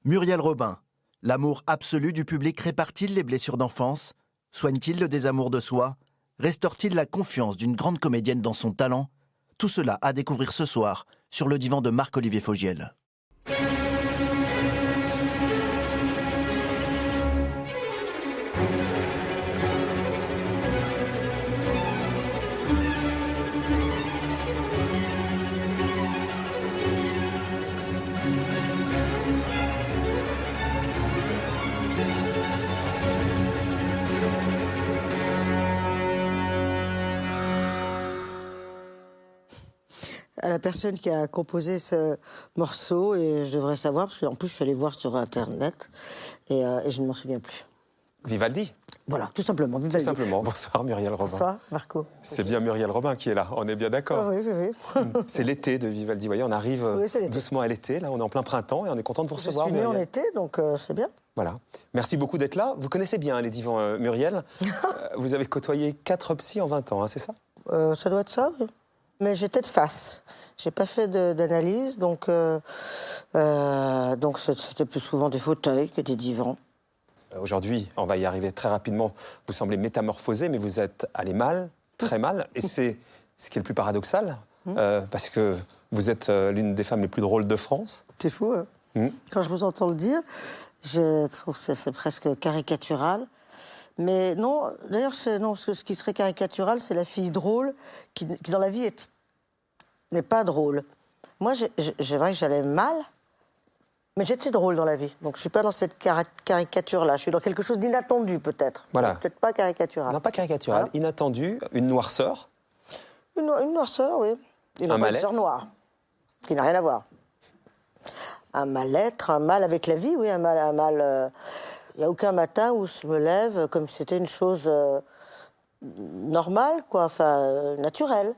Muriel Robin, l'amour absolu du public répare-t-il les blessures d'enfance? Soigne-t-il le désamour de soi? Restaure-t-il la confiance d'une grande comédienne dans son talent? Tout cela à découvrir ce soir sur le divan de Marc-Olivier Fogiel. À la personne qui a composé ce morceau, et je devrais savoir, parce qu'en plus je suis allée voir sur Internet, et je ne m'en souviens plus. Vivaldi. Voilà, tout simplement, Vivaldi. Tout simplement. Bonsoir Muriel Robin. Bonsoir Marco. C'est bien Muriel Robin qui est là, on est bien d'accord. Oui, oui, oui. C'est l'été de Vivaldi, vous voyez, on arrive doucement à l'été, là on est en plein printemps et on est content de vous recevoir. Je suis née en Muriel. été, donc c'est bien. Voilà. Merci beaucoup d'être là. Vous connaissez bien les divans Muriel. Vous avez côtoyé 4 psys en 20 ans, hein, c'est ça? Ça doit être ça, oui. Mais j'étais de face. J'ai pas fait d'analyse, donc c'était plus souvent des fauteuils que des divans. Aujourd'hui, on va y arriver très rapidement. Vous semblez métamorphosé, mais vous êtes allé mal, très mal. Et c'est ce qui est le plus paradoxal, parce que vous êtes l'une des femmes les plus drôles de France. C'est fou, hein. Quand je vous entends le dire, je trouve que c'est presque caricatural. Mais non, d'ailleurs, ce qui serait caricatural, c'est la fille drôle qui dans la vie, n'est pas drôle. Moi, c'est vrai que j'allais mal, mais j'étais drôle dans la vie. Donc, je ne suis pas dans cette caricature-là. Je suis dans quelque chose d'inattendu, peut-être. Voilà. Peut-être pas caricatural. Non, pas caricatural, voilà. Inattendu, une noirceur. Une noirceur, oui. Une noirceur noire, qui n'a rien à voir. Un mal-être, un mal avec la vie, oui, un mal... Il n'y a aucun matin où je me lève comme si c'était une chose normale, quoi, enfin, naturelle.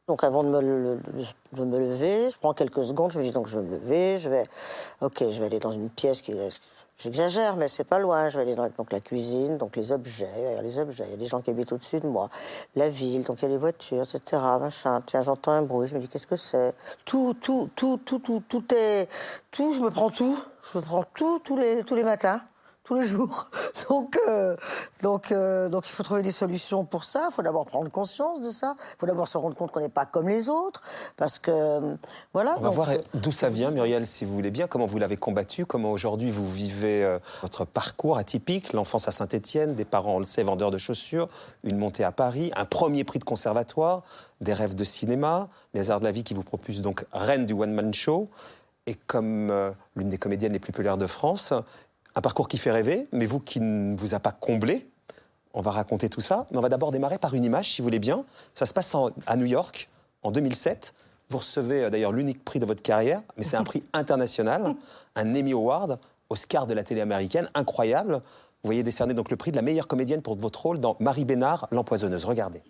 Donc avant de me lever, je prends quelques secondes, je me dis donc je vais me lever, je vais aller dans une pièce qui... J'exagère, mais c'est pas loin. Je vais aller dans donc, la cuisine, donc les objets, il y a des gens qui habitent au-dessus de moi, la ville, donc il y a des voitures, etc., machin. Tiens, j'entends un bruit, je me dis qu'est-ce que c'est? Tout est... je me prends tout tous les matins. Tous les jours. Donc, il faut trouver des solutions pour ça. Il faut d'abord prendre conscience de ça. Il faut d'abord se rendre compte qu'on n'est pas comme les autres. Parce que, voilà. On va voir d'où ça vient, Muriel, si vous voulez bien. Comment vous l'avez combattu. Comment aujourd'hui vous vivez votre parcours atypique. L'enfance à Saint-Étienne, des parents, on le sait, vendeurs de chaussures. Une montée à Paris. Un premier prix de conservatoire. Des rêves de cinéma. Les arts de la vie qui vous propulsent donc reine du one-man show. Et comme l'une des comédiennes les plus populaires de France... Un parcours qui fait rêver, mais vous qui ne vous a pas comblé. On va raconter tout ça, mais on va d'abord démarrer par une image, si vous voulez bien. Ça se passe à New York, en 2007. Vous recevez d'ailleurs l'unique prix de votre carrière, mais c'est un prix international, un Emmy Award, Oscar de la télé américaine, incroyable. Vous voyez décerner donc le prix de la meilleure comédienne pour votre rôle dans Marie Bénard, l'empoisonneuse. Regardez.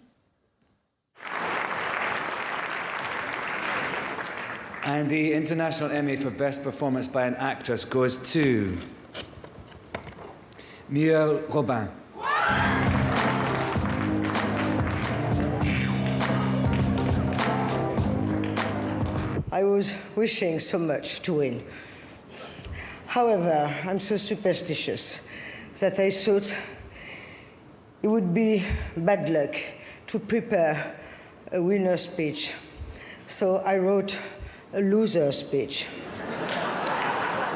And the International Emmy for Best Performance by an Actress goes to... Muriel Robin. I was wishing so much to win. However, I'm so superstitious that I thought it would be bad luck to prepare a winner speech. So I wrote a loser speech.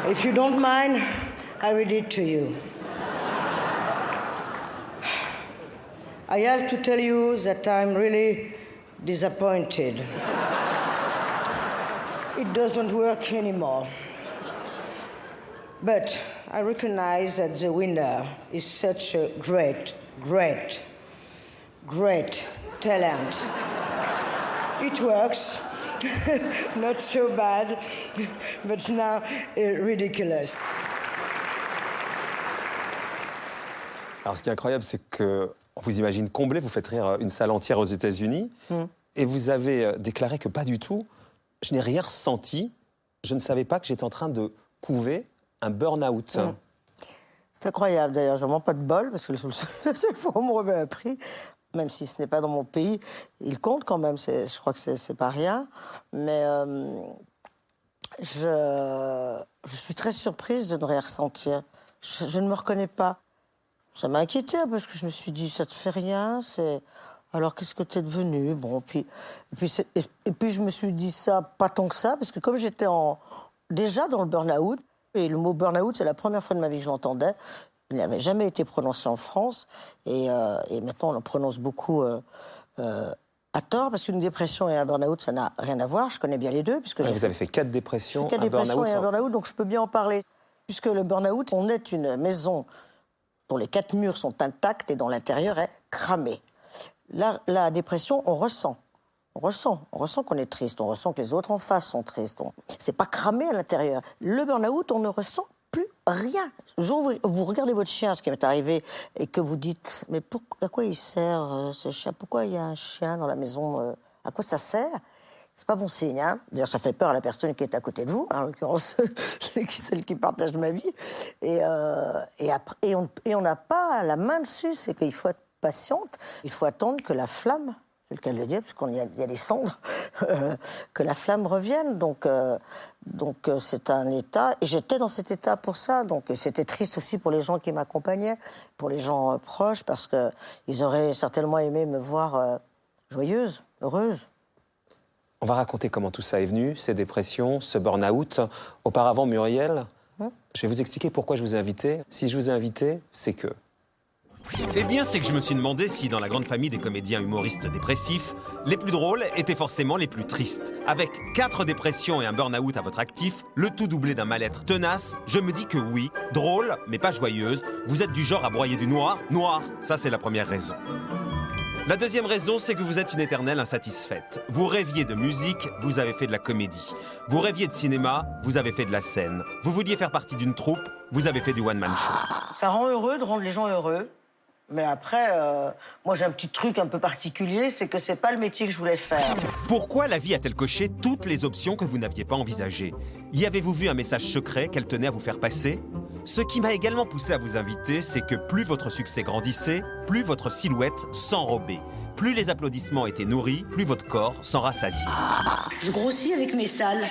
If you don't mind, I read it to you. I have to tell you that I'm really disappointed. It doesn't work anymore. But I recognize that the winner is such a great talent. It works. Not so bad, but now ridiculous. Alors ce qui est incroyable, c'est que on vous imagine comblé, vous faites rire une salle entière aux États-Unis, et vous avez déclaré que pas du tout. Je n'ai rien ressenti. Je ne savais pas que j'étais en train de couver un burn-out. C'est incroyable d'ailleurs. Je n'ai vraiment pas de bol parce que la seule fois où on me remet un prix, même si ce n'est pas dans mon pays, il compte quand même. Je crois que c'est pas rien. Mais Je suis très surprise de ne rien ressentir. Je ne me reconnais pas. Ça m'a inquiétée parce que je me suis dit, ça te fait rien, alors qu'est-ce que t'es devenu? Bon, puis je me suis dit ça, pas tant que ça, parce que comme j'étais déjà dans le burn-out, et le mot burn-out, c'est la première fois de ma vie que je l'entendais, il n'avait jamais été prononcé en France, et maintenant on le prononce beaucoup à tort, parce qu'une dépression et un burn-out, ça n'a rien à voir, je connais bien les deux. Puisque Vous avez fait 4 dépressions, un dépressions burn-out. et un burn-out, donc je peux bien en parler. Puisque le burn-out, on est une maison dont les 4 murs sont intacts et dont l'intérieur est cramé. La dépression, on ressent. On ressent qu'on est triste, on ressent que les autres en face sont tristes. C'est pas cramé à l'intérieur. Le burn-out, on ne ressent plus rien. Le jour où vous regardez votre chien, ce qui m'est arrivé, et que vous dites, mais à quoi il sert ce chien? Pourquoi il y a un chien dans la maison? À quoi ça sert? C'est pas bon signe, hein. D'ailleurs, ça fait peur à la personne qui est à côté de vous, en l'occurrence celle qui partage ma vie. Et on n'a pas la main dessus, c'est qu'il faut être patiente, il faut attendre que la flamme, c'est le cas de le dire, puisqu'il y a des cendres, que la flamme revienne. Donc c'est un état, et j'étais dans cet état pour ça. Donc c'était triste aussi pour les gens qui m'accompagnaient, pour les gens proches, parce qu'ils auraient certainement aimé me voir joyeuse, heureuse. On va raconter comment tout ça est venu, ces dépressions, ce burn-out. Auparavant, Muriel, je vais vous expliquer pourquoi je vous ai invité. Si je vous ai invité, c'est que... Eh bien, c'est que je me suis demandé si, dans la grande famille des comédiens humoristes dépressifs, les plus drôles étaient forcément les plus tristes. Avec 4 dépressions et un burn-out à votre actif, le tout doublé d'un mal-être tenace, je me dis que oui, drôle, mais pas joyeuse, vous êtes du genre à broyer du noir. Noir, ça c'est la première raison. La deuxième raison, c'est que vous êtes une éternelle insatisfaite. Vous rêviez de musique, vous avez fait de la comédie. Vous rêviez de cinéma, vous avez fait de la scène. Vous vouliez faire partie d'une troupe, vous avez fait du one-man show. Ça rend heureux de rendre les gens heureux. Mais après, moi j'ai un petit truc un peu particulier, c'est que c'est pas le métier que je voulais faire. Pourquoi la vie a-t-elle coché toutes les options que vous n'aviez pas envisagées? Y avez-vous vu un message secret qu'elle tenait à vous faire passer? Ce qui m'a également poussé à vous inviter, c'est que plus votre succès grandissait, plus votre silhouette s'enrobait. Plus les applaudissements étaient nourris, plus votre corps s'en rassasiait. Je grossis avec mes salles.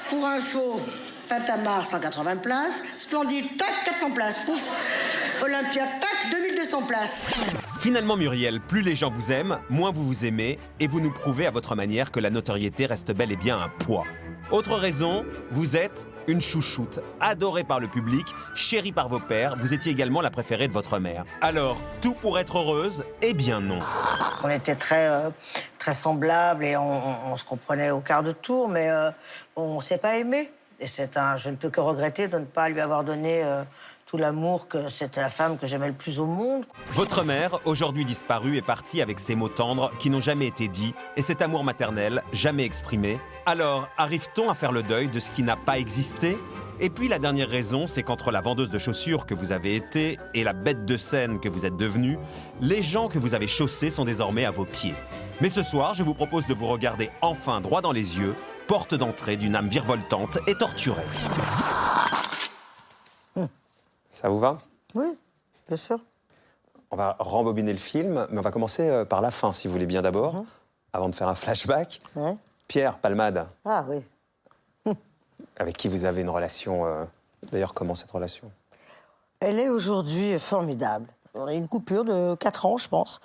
Pour info, Tintamarre, 180 places. Splendide, tac, 400 places. Pouf. Olympia, tac, 2200 places. Finalement, Muriel, plus les gens vous aiment, moins vous vous aimez, et vous nous prouvez à votre manière que la notoriété reste bel et bien un poids. Autre raison, vous êtes une chouchoute, adorée par le public, chérie par vos pères, vous étiez également la préférée de votre mère. Alors, tout pour être heureuse? Eh bien non. On était très semblables et on se comprenait au quart de tour, mais on ne s'est pas aimé. Et je ne peux que regretter de ne pas lui avoir donné tout l'amour que c'était la femme que j'aimais le plus au monde. Votre mère, aujourd'hui disparue, est partie avec ces mots tendres qui n'ont jamais été dits et cet amour maternel jamais exprimé. Alors, arrive-t-on à faire le deuil de ce qui n'a pas existé? Et puis la dernière raison, c'est qu'entre la vendeuse de chaussures que vous avez été et la bête de scène que vous êtes devenue, les gens que vous avez chaussés sont désormais à vos pieds. Mais ce soir, je vous propose de vous regarder enfin droit dans les yeux, porte d'entrée d'une âme virevoltante et torturée. Ça vous va? Oui, bien sûr. On va rembobiner le film, mais on va commencer par la fin, si vous voulez bien d'abord, avant de faire un flashback. Ouais. Pierre Palmade, Ah oui. avec qui vous avez une relation... D'ailleurs, comment cette relation? Elle est aujourd'hui formidable. On a eu une coupure de 4 ans, je pense.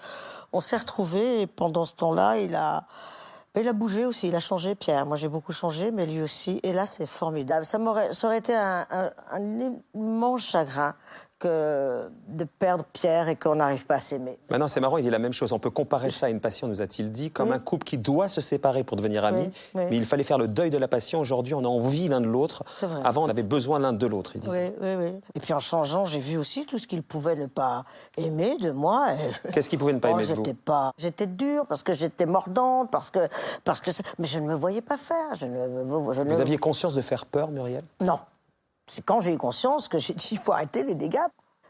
On s'est retrouvés et pendant ce temps-là, il a bougé aussi, il a changé, Pierre. Moi, j'ai beaucoup changé, mais lui aussi. Et là, c'est formidable. Ça aurait été un immense chagrin de perdre Pierre et qu'on n'arrive pas à s'aimer. Maintenant, c'est marrant, il dit la même chose. On peut comparer ça à une passion, nous a-t-il dit, comme un couple qui doit se séparer pour devenir amis. Oui. Mais il fallait faire le deuil de la passion. Aujourd'hui, on a envie l'un de l'autre. C'est vrai. Avant, on avait besoin l'un de l'autre, il disait. Oui. Et puis en changeant, j'ai vu aussi tout ce qu'il pouvait ne pas aimer de moi. Qu'est-ce qu'il pouvait ne pas aimer de vous? J'étais dure, parce que j'étais mordante, mais je ne me voyais pas faire. Vous aviez conscience de faire peur, Muriel? Non. C'est quand j'ai eu conscience que j'ai dit il faut arrêter les dégâts.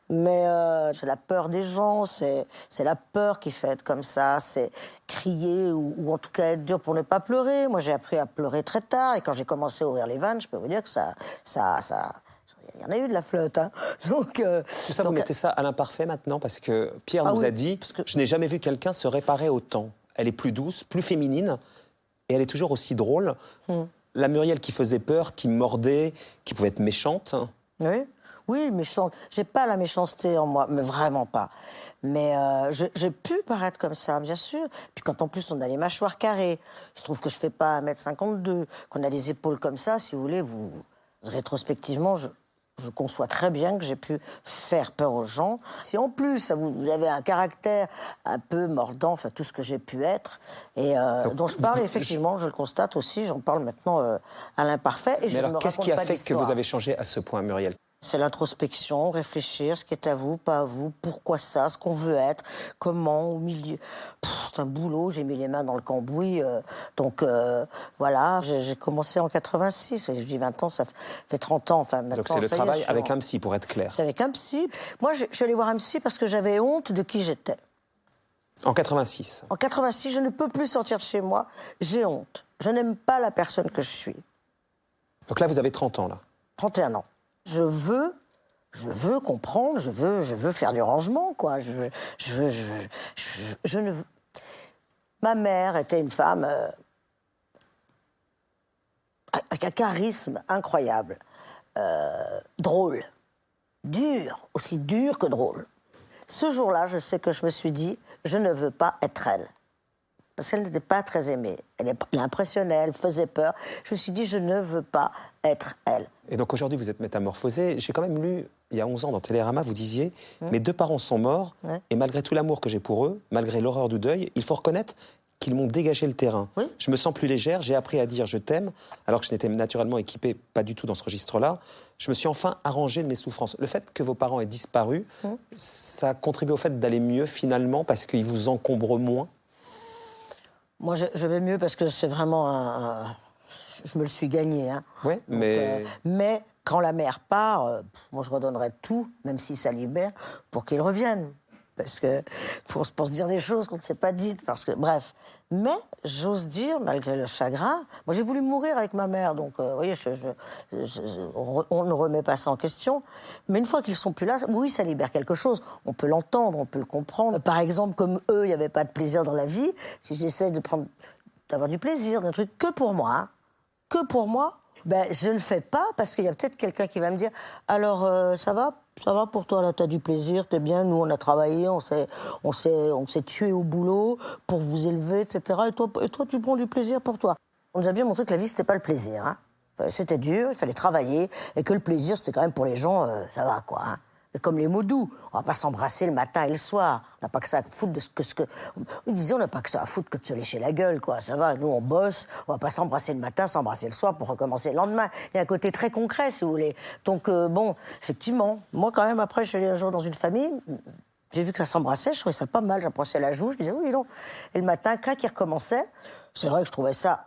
Mais c'est la peur des gens, c'est la peur qui fait être comme ça, c'est crier ou en tout cas être dur pour ne pas pleurer. Moi, j'ai appris à pleurer très tard et quand j'ai commencé à ouvrir les vannes, je peux vous dire que il y en a eu de la flotte. Hein. Donc, tout ça, vous mettez ça à l'imparfait maintenant, parce que Pierre nous a dit je n'ai jamais vu quelqu'un se réparer autant. Elle est plus douce, plus féminine, et elle est toujours aussi drôle. la Muriel qui faisait peur, qui mordait, qui pouvait être méchante. Oui, oui, méchante. J'ai pas la méchanceté en moi, mais vraiment pas. Mais j'ai pu paraître comme ça, bien sûr. Puis quand en plus on a les mâchoires carrées, je trouve que je fais pas 1m52, qu'on a les épaules comme ça, si vous voulez, rétrospectivement, je conçois très bien que j'ai pu faire peur aux gens. Si en plus vous avez un caractère un peu mordant, enfin tout ce que j'ai pu être, et dont je parle effectivement, je le constate aussi, j'en parle maintenant à l'imparfait. Et Mais je ne me alors, qu'est-ce qui raconte a pas fait que vous d'histoire. avez changé à ce point, Muriel? C'est l'introspection, réfléchir, ce qui est à vous, pas à vous, pourquoi ça, ce qu'on veut être, comment, au milieu. C'est un boulot, j'ai mis les mains dans le cambouis. Donc voilà, j'ai commencé en 86, je dis 20 ans, ça fait 30 ans. Enfin, maintenant, Donc c'est le ça y est, travail je suis avec en- un psy, pour être clair. C'est avec un psy. Moi, je suis allée voir un psy parce que j'avais honte de qui j'étais. En 86. En 86, je ne peux plus sortir de chez moi, j'ai honte. Je n'aime pas la personne que je suis. Donc là, vous avez 30 ans, là. 31 ans. Je veux comprendre, je veux faire du rangement, quoi. Je ne veux... Ma mère était une femme avec un charisme incroyable, drôle, dur, aussi dur que drôle. Ce jour-là, je sais que je me suis dit, je ne veux pas être elle. Parce qu'elle n'était pas très aimée. Elle impressionnait, elle faisait peur. Je me suis dit, je ne veux pas être elle. Et donc aujourd'hui, vous êtes métamorphosée. J'ai quand même lu, il y a 11 ans, dans Télérama, vous disiez mes 2 parents sont morts, et malgré tout l'amour que j'ai pour eux, malgré l'horreur du deuil, il faut reconnaître qu'ils m'ont dégagé le terrain. Oui. Je me sens plus légère, j'ai appris à dire je t'aime, alors que je n'étais naturellement équipée pas du tout dans ce registre-là. Je me suis enfin arrangée de mes souffrances. Le fait que vos parents aient disparu, ça contribue au fait d'aller mieux finalement, parce qu'ils vous encombrent moins. Moi, je vais mieux parce que c'est vraiment je me le suis gagné. Hein. Oui, Donc, mais... mais quand la mère part, moi, je redonnerais tout, même si ça libère, pour qu'il revienne. Parce que pour se dire des choses qu'on ne s'est pas dites. Parce que, bref. Mais j'ose dire, malgré le chagrin, moi, j'ai voulu mourir avec ma mère. Donc, vous voyez, on ne remet pas ça en question. Mais une fois qu'ils sont plus là, oui, ça libère quelque chose. On peut l'entendre, on peut le comprendre. Par exemple, comme eux, il n'y avait pas de plaisir dans la vie, si j'essaie d'avoir du plaisir, d'un truc que pour moi, hein, que pour moi, ben, je ne le fais pas parce qu'il y a peut-être quelqu'un qui va me dire « Alors, ça va pour toi, là, t'as du plaisir, t'es bien, nous, on a travaillé, on s'est tué au boulot pour vous élever, etc. Et toi, tu prends du plaisir pour toi. » On nous a bien montré que la vie, c'était pas le plaisir. Hein. Enfin, c'était dur, il fallait travailler, et que le plaisir, c'était quand même pour les gens, ça va, quoi. Hein. Mais comme les mots doux, on va pas s'embrasser le matin et le soir. On n'a pas que ça à foutre de ce que... On disait, on n'a pas que ça à foutre que de se lécher la gueule, quoi. Ça va, nous, on bosse, on va pas s'embrasser le matin, s'embrasser le soir pour recommencer le lendemain. Il y a un côté très concret, si vous voulez. Donc, bon, effectivement, moi, quand même, après, je suis allée un jour dans une famille, j'ai vu que ça s'embrassait, je trouvais ça pas mal, j'approchais la joue, je disais, oui, non. Et le matin, crac, il recommençait. C'est vrai que je trouvais ça...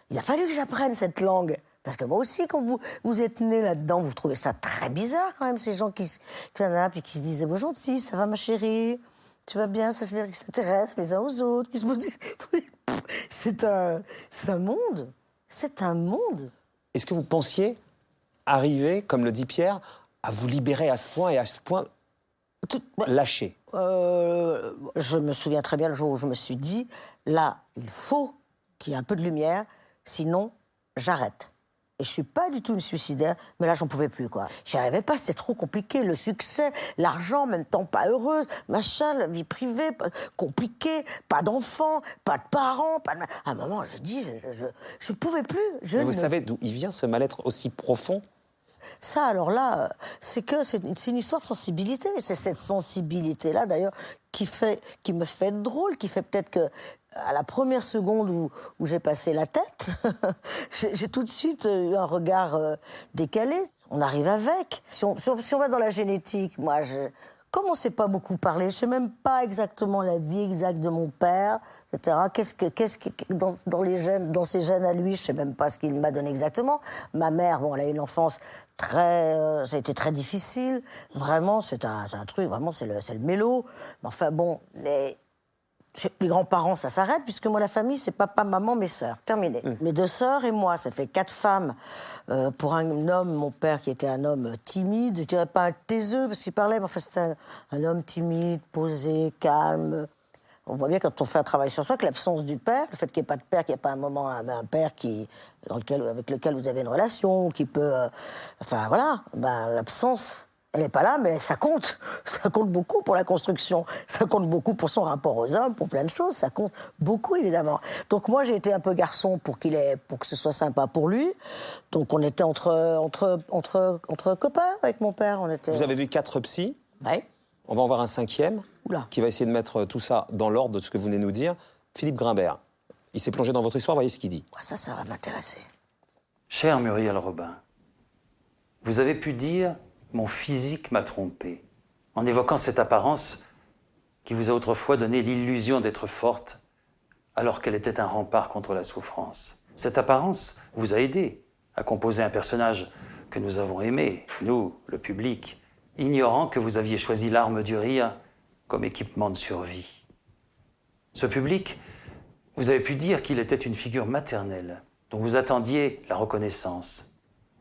Il a fallu que j'apprenne cette langue. Parce que moi aussi, quand vous êtes né là-dedans, vous trouvez ça très bizarre quand même, ces gens qui puis qui se disent « Bonjour, gentil, ça va ma chérie? Tu vas bien ?» Ça se veut qu'ils s'intéressent les uns aux autres, qui se posent... C'est un monde. C'est un monde. Est-ce que vous pensiez arriver, comme le dit Pierre, à vous libérer à ce point et à ce point lâcher? Je me souviens très bien le jour où je me suis dit « Là, il faut qu'il y ait un peu de lumière, sinon j'arrête. » Et je suis pas du tout une suicidaire, mais là, j'en pouvais plus, quoi. J'y arrivais pas, c'était trop compliqué. Le succès, l'argent, en même temps pas heureuse, machin, la vie privée, compliqué, pas d'enfants, pas de parents, pas de... À un moment, je dis, je pouvais plus. Mais vous savez d'où il vient, ce mal-être aussi profond? Ça, alors là, c'est une histoire de sensibilité. C'est cette sensibilité-là, d'ailleurs, qui me fait être drôle, qui fait peut-être que, à la première seconde où j'ai passé la tête, j'ai tout de suite eu un regard décalé. On arrive avec. Si on va dans la génétique, moi, comme on ne sait pas beaucoup parler, je ne sais même pas exactement la vie exacte de mon père, etc. Qu'est-ce que dans les gènes, dans ses gènes à lui, je ne sais même pas ce qu'il m'a donné exactement. Ma mère, bon, elle a eu une enfance ça a été très difficile. Vraiment, c'est un truc, vraiment, c'est le mélo. Mais enfin, bon, les grands-parents, ça s'arrête, puisque moi, la famille, c'est papa, maman, mes sœurs. Terminé. Mes 2 sœurs et moi, ça fait 4 femmes. Pour un homme, mon père, qui était un homme timide, je dirais pas un taiseux, parce qu'il parlait, mais enfin, c'était un homme timide, posé, calme. On voit bien quand on fait un travail sur soi que l'absence du père, le fait qu'il n'y ait pas de père, qu'il n'y ait pas un moment, un père avec lequel vous avez une relation, qui peut... enfin, voilà, l'absence... Elle n'est pas là, mais ça compte. Ça compte beaucoup pour la construction. Ça compte beaucoup pour son rapport aux hommes, pour plein de choses. Ça compte beaucoup, évidemment. Donc moi, j'ai été un peu garçon pour que ce soit sympa pour lui. Donc on était entre copains avec mon père. Vous avez vu 4 psys. Oui. On va en voir un 5e, Oula. qui va essayer de mettre tout ça dans l'ordre de ce que vous venez de nous dire. Philippe Grimbert. Il s'est plongé dans votre histoire, voyez ce qu'il dit. Ça va m'intéresser. Cher Muriel Robin, vous avez pu dire... Mon physique m'a trompé, en évoquant cette apparence qui vous a autrefois donné l'illusion d'être forte, alors qu'elle était un rempart contre la souffrance. Cette apparence vous a aidé à composer un personnage que nous avons aimé, nous, le public, ignorant que vous aviez choisi l'arme du rire comme équipement de survie. Ce public, vous avez pu dire qu'il était une figure maternelle, dont vous attendiez la reconnaissance,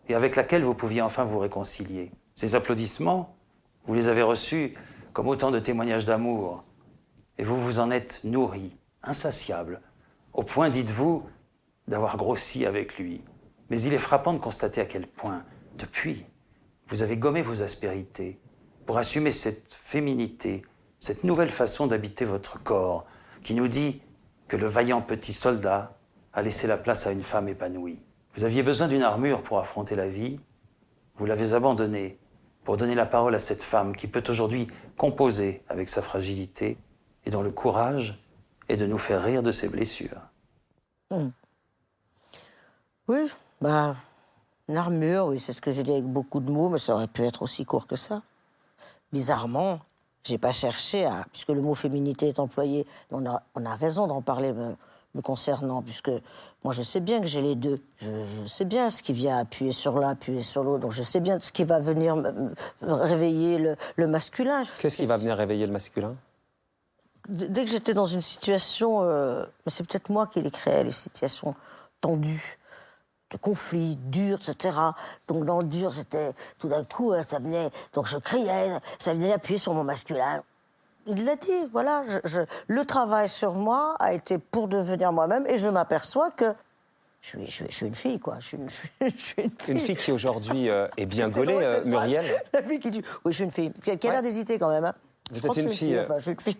et avec laquelle vous pouviez enfin vous réconcilier. Ces applaudissements, vous les avez reçus comme autant de témoignages d'amour. Et vous vous en êtes nourri, insatiable, au point, dites-vous, d'avoir grossi avec lui. Mais il est frappant de constater à quel point, depuis, vous avez gommé vos aspérités pour assumer cette féminité, cette nouvelle façon d'habiter votre corps, qui nous dit que le vaillant petit soldat a laissé la place à une femme épanouie. Vous aviez besoin d'une armure pour affronter la vie, vous l'avez abandonnée pour donner la parole à cette femme qui peut aujourd'hui composer avec sa fragilité et dont le courage est de nous faire rire de ses blessures. Oui, une armure, oui, c'est ce que j'ai dit avec beaucoup de mots, mais ça aurait pu être aussi court que ça. Bizarrement, j'ai pas cherché à... Puisque le mot féminité est employé, on a raison d'en parler me concernant, puisque moi je sais bien que j'ai les deux. Je sais bien ce qui vient appuyer sur l'un, appuyer sur l'autre. Donc je sais bien ce qui va venir réveiller le masculin. Qu'est-ce qui va venir réveiller le masculin ? Dès que j'étais dans une situation... mais c'est peut-être moi qui les créais, les situations tendues, de conflits, durs, etc. Donc dans le dur, c'était... Tout d'un coup, ça venait... Donc je criais, ça venait appuyer sur mon masculin. Il l'a dit, voilà. Le travail sur moi a été pour devenir moi-même et je m'aperçois que je suis une fille, quoi. Je suis une fille. Une fille qui aujourd'hui est bien gaulée, Muriel. La fille qui dit, oui, je suis une fille. Qui a l'air d'hésiter quand même. Hein. Vous êtes une fille. Enfin, je suis une fille.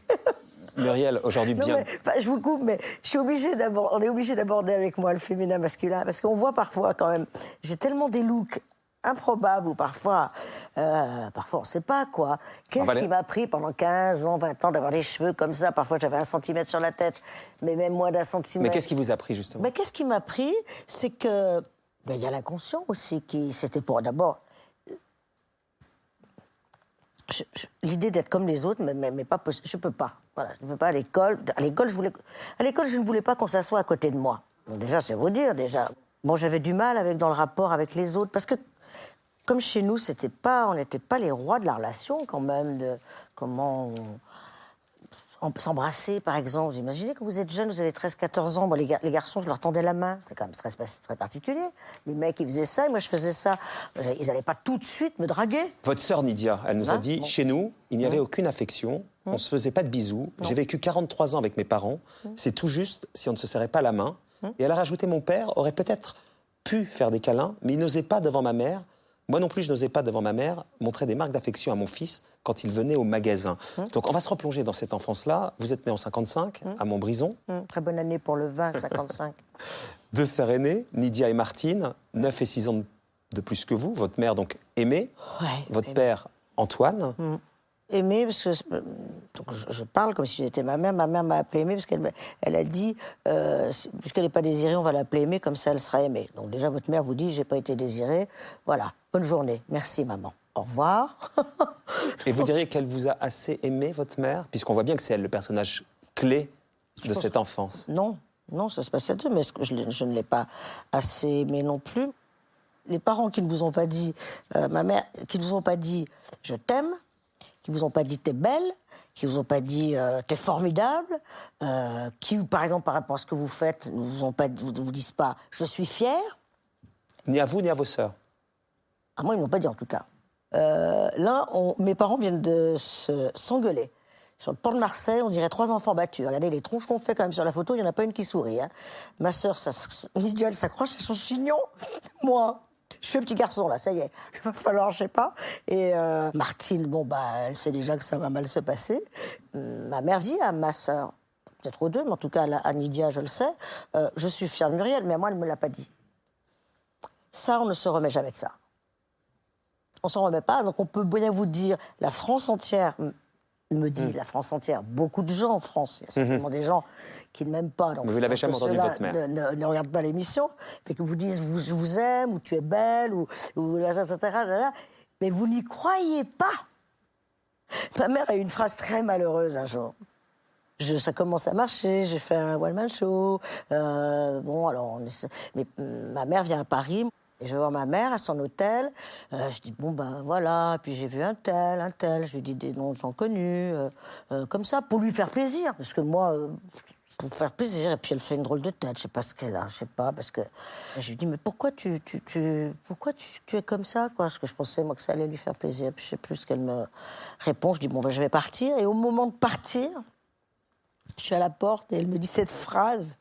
Muriel, aujourd'hui bien... je vous coupe, mais on est obligé d'aborder avec moi le féminin masculin, parce qu'on voit parfois quand même, j'ai tellement des looks improbables, ou parfois on ne sait pas, quoi. Qu'est-ce qui m'a pris pendant 15 ans, 20 ans d'avoir des cheveux comme ça? Parfois j'avais 1 centimètre sur la tête, mais même moins d'1 centimètre. Mais qu'est-ce qui vous a pris, justement? Qu'est-ce qui m'a pris? C'est que... il y a l'inconscient aussi, c'était pour d'abord... l'idée d'être comme les autres, mais pas possible. Je peux pas. Voilà, je peux pas à l'école. À l'école, je ne voulais pas qu'on s'assoie à côté de moi. Donc déjà, c'est vous dire, déjà. Bon, j'avais du mal dans le rapport avec les autres, parce que, comme chez nous, on n'était pas les rois de la relation, quand même, de comment s'embrasser, par exemple. Vous imaginez, quand vous êtes jeune, vous avez 13-14 ans, les garçons, je leur tendais la main. C'était quand même très particulier. Les mecs, ils faisaient ça, et moi, je faisais ça. Ils n'allaient pas tout de suite me draguer. Votre sœur Nidia, elle nous a dit, chez nous, il n'y avait aucune affection, on ne se faisait pas de bisous. J'ai vécu 43 ans avec mes parents, c'est tout juste si on ne se serrait pas la main. Et elle a rajouté, mon père aurait peut-être pu faire des câlins, mais il n'osait pas devant ma mère. Moi non plus, je n'osais pas devant ma mère montrer des marques d'affection à mon fils quand il venait au magasin. Donc on va se replonger dans cette enfance-là. Vous êtes né en 55, à Montbrison. Très bonne année pour le vin, 55. 2 sœurs aînées, Nidia et Martine, 9 et 6 ans de plus que vous. Votre mère, donc, Aimée. Ouais, votre père, Antoine. Aimée, parce que donc je parle comme si j'étais ma mère. Ma mère m'a appelée Aimée parce qu'elle a dit, puisqu'elle n'est pas désirée, on va l'appeler Aimée, comme ça elle sera aimée. Donc déjà, votre mère vous dit, j'ai pas été désirée. Voilà, bonne journée, merci maman. Au revoir. Et vous diriez qu'elle vous a assez aimé, votre mère, puisqu'on voit bien que c'est elle le personnage clé de cette enfance. Non, ça se passait à deux, mais je ne l'ai pas assez aimée non plus. Les parents qui ne vous ont pas dit, ma mère, qui ne vous ont pas dit, je t'aime, qui vous ont pas dit t'es belle, qui vous ont pas dit t'es formidable, qui, par exemple, par rapport à ce que vous faites, ne vous disent pas je suis fière. Ni à vous, ni à vos sœurs. Ah, moi, ils m'ont pas dit en tout cas. Là, mes parents viennent de s'engueuler Sur le port de Marseille, on dirait 3 enfants battus. Regardez les tronches qu'on fait quand même sur la photo, il n'y en a pas une qui sourit. Hein. Ma sœur, Lydia, elle s'accroche à son chignon. Moi, je suis un petit garçon, là, ça y est. Il va falloir, je sais pas. Et Martine, bon, bah, elle sait déjà que ça va mal se passer. Ma mère dit à ma sœur, peut-être aux deux, mais en tout cas à Lydia, je le sais, je suis fière de Muriel, mais à moi, elle ne me l'a pas dit. Ça, on ne se remet jamais de ça. On s'en remet pas, donc on peut bien vous dire, la France entière me dit, la France entière, beaucoup de gens en France, il y a certainement des gens qui ne m'aiment pas. Donc mais vous l'avez jamais entendu, votre mère. Ne regardent pas l'émission, mais que vous disent, je vous aime, ou tu es belle, ou etc. Mais vous n'y croyez pas. Ma mère a eu une phrase très malheureuse un jour. Ça commence à marcher, j'ai fait un one-man show. Bon, alors, mais ma mère vient à Paris. Et je vais voir ma mère à son hôtel. Je dis, bon, ben voilà. Puis j'ai vu un tel. Je lui dis des noms de gens connus. Comme ça, pour lui faire plaisir. Parce que moi, pour faire plaisir. Et puis elle fait une drôle de tête. Je sais pas ce qu'elle a. Je sais pas. Parce que je lui dis, mais pourquoi tu es comme ça, quoi? Parce que je pensais, moi, que ça allait lui faire plaisir. Puis je sais plus ce qu'elle me répond. Je dis, bon, ben je vais partir. Et au moment de partir, je suis à la porte et elle me dit cette phrase.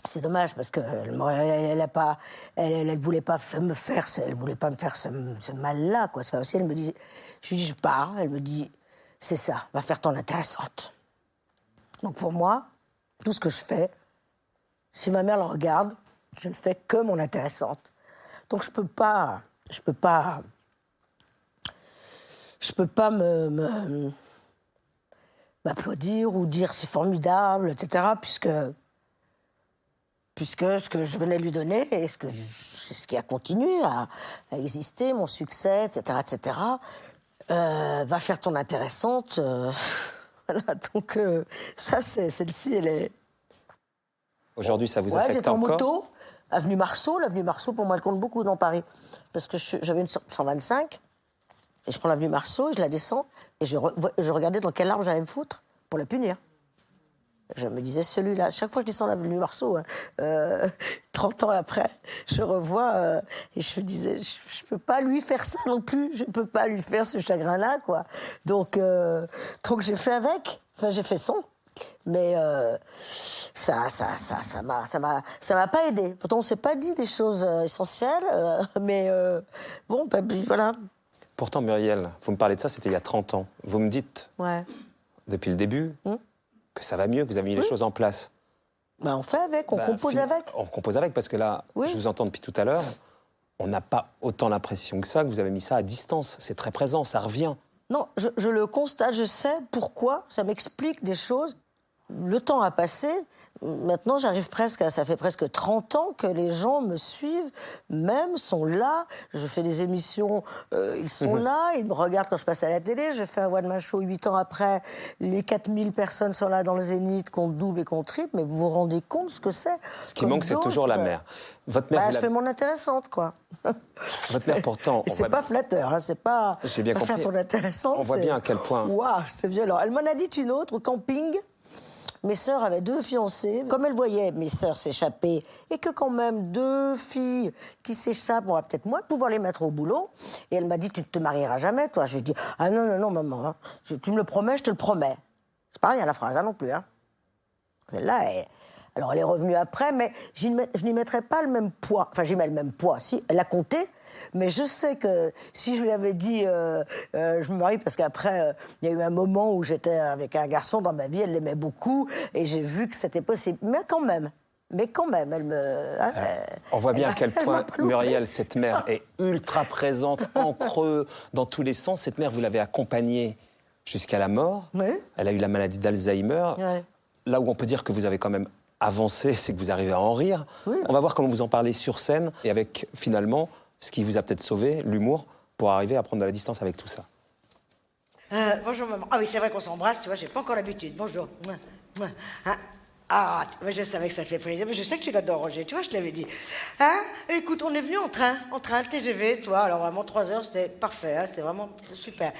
C'est dommage parce que elle voulait pas me faire ce mal-là, quoi. C'est pas possible. Elle me dit, je lui dis, je pars. Elle me dit, c'est ça, va faire ton intéressante. Donc pour moi, tout ce que je fais, si ma mère le regarde, je ne fais que mon intéressante. Donc je peux pas m'applaudir ou dire c'est formidable, etc. Puisque ce que je venais lui donner et c'est ce qui a continué à exister, mon succès, etc., va faire ton intéressante. Voilà, donc ça, celle-ci, elle est... Aujourd'hui, ça vous affecte j'étais en encore? moto, avenue Marceau. L'avenue Marceau, pour moi, elle compte beaucoup dans Paris. Parce que j'avais une 125, et je prends l'avenue Marceau, et je la descends, et je regardais dans quel arbre j'allais me foutre pour la punir. Je me disais, celui-là, chaque fois que je descends l'avenue Marceau, 30 ans après, je revois, et je me disais, je peux pas lui faire ça non plus, je peux pas lui faire ce chagrin-là, quoi. Donc j'ai fait avec, enfin j'ai fait sans, mais ça m'a pas aidé. Pourtant on s'est pas dit des choses essentielles, mais bon, ben voilà. Pourtant, Muriel, vous me parlez de ça, c'était il y a 30 ans. Vous me dites, depuis le début, que ça va mieux, que vous avez mis les choses en place. Ben on fait avec, on compose avec. On compose avec, parce que là, je vous entends depuis tout à l'heure, on n'a pas autant l'impression que ça, que vous avez mis ça à distance. C'est très présent, ça revient. Non, je le constate, je sais pourquoi, ça m'explique des choses. Le temps a passé, maintenant j'arrive presque ça fait presque 30 ans que les gens me suivent, même sont là, je fais des émissions, ils sont là, ils me regardent quand je passe à la télé, je fais un one-man show 8 ans après, les 4000 personnes sont là dans le Zénith, qu'on double et qu'on triple, mais vous vous rendez compte ce que c'est? Ce qui manque, c'est toujours la mère. Votre mère, je fais mon intéressante, quoi. Votre mère, pourtant... Et c'est pas flatteur, hein, c'est pas... J'ai bien compris. Faire ton intéressante, on voit bien à quel point... Waouh, c'est violent. Elle m'en a dit une autre au camping. Mes sœurs avaient 2 fiancés. Comme elles voyaient mes sœurs s'échapper et que quand même 2 filles qui s'échappent, on va peut-être moins pouvoir les mettre au boulot. Et elle m'a dit, tu ne te marieras jamais, toi. Je lui ai dit, ah non, maman, hein. Tu me le promets, je te le promets. C'est pas rien la phrase, hein, non plus. Hein. Celle-là, alors elle est revenue après, mais je n'y mettrais pas le même poids. Enfin, j'y mets le même poids. Si, elle a compté. Mais je sais que si je lui avais dit je me marie, parce qu'après il y a eu un moment où j'étais avec un garçon dans ma vie, elle l'aimait beaucoup et j'ai vu que c'était possible. Mais quand même, elle me... on voit bien à quel point, Muriel, cette mère est ultra présente, en creux, dans tous les sens. Cette mère, vous l'avez accompagnée jusqu'à la mort. Oui. Elle a eu la maladie d'Alzheimer. Oui. Là où on peut dire que vous avez quand même avancé, c'est que vous arrivez à en rire. Oui. On va voir comment vous en parlez sur scène et avec, finalement... ce qui vous a peut-être sauvé, l'humour, pour arriver à prendre de la distance avec tout ça. Bonjour maman. Ah oui, c'est vrai qu'on s'embrasse, tu vois, j'ai pas encore l'habitude. Bonjour. Ah, je savais que ça te fait plaisir, mais je sais que tu l'adores, Roger, tu vois, je te l'avais dit. Hein? Écoute, on est venu en train, le TGV, toi, alors vraiment 3 heures, c'était parfait, hein, c'était vraiment super.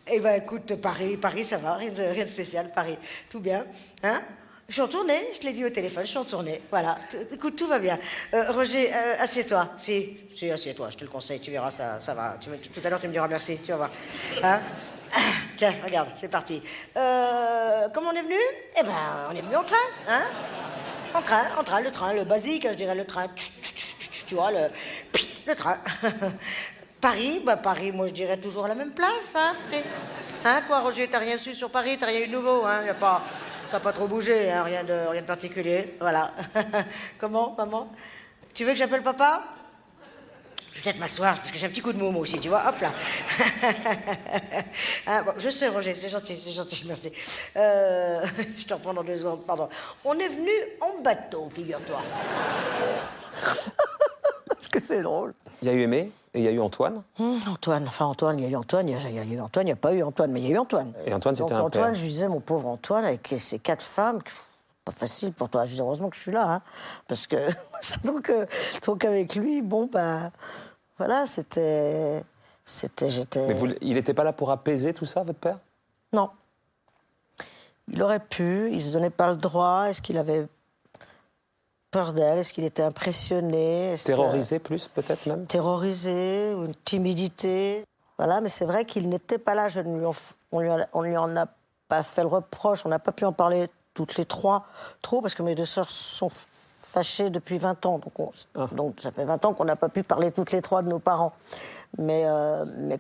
Et écoute, Paris, ça va, rien de spécial, Paris, tout bien, hein? Je suis en tournée, je te l'ai dit au téléphone, je suis en tournée. Voilà, écoute, tout va bien. Roger, assieds-toi. Si, assieds-toi, je te le conseille, tu verras, ça va. Tout à l'heure, tu me diras merci, tu vas voir. Hein? Tiens, regarde, c'est parti. Comment on est venu? Eh ben, on est venu en train, hein? En train, le train, le basique, je dirais, le train. Tu vois, le train. Paris, Paris, moi, je dirais toujours à la même place, hein? Hein, toi, Roger, t'as rien su sur Paris, t'as rien eu de nouveau, hein? Y a pas... Ça n'a pas trop bougé, hein, rien de particulier. Voilà. Comment, maman? Tu veux que j'appelle papa? Je vais peut-être m'asseoir, parce que j'ai un petit coup de mou, moi aussi, tu vois. Hop là. Hein, bon, je sais, Roger, c'est gentil, merci. Je te reprends dans 2 secondes, pardon. On est venu en bateau, figure-toi. Parce que c'est drôle. Il y a eu Aimé et il y a eu Antoine. Antoine, il y a eu Antoine, il n'y a pas eu Antoine, mais il y a eu Antoine. Et Antoine, c'était donc, un Antoine, père. je disais, mon pauvre Antoine, avec ses 4 femmes, pas facile pour toi. Je dis, heureusement que je suis là, hein, parce que donc avec lui, bon, ben, voilà, j'étais... Mais il n'était pas là pour apaiser tout ça, votre père? Non. Il aurait pu, il se donnait pas le droit, est-ce qu'il avait peur d'elle, est-ce qu'il était impressionné, Terrorisé plus, peut-être même? Terrorisé, ou une timidité. Voilà, mais c'est vrai qu'il n'était pas là. On lui en a pas fait le reproche, on n'a pas pu en parler toutes les 3 trop, parce que mes 2 sœurs sont fâchées depuis 20 ans. Donc ça fait 20 ans qu'on n'a pas pu parler toutes les 3 de nos parents. Mais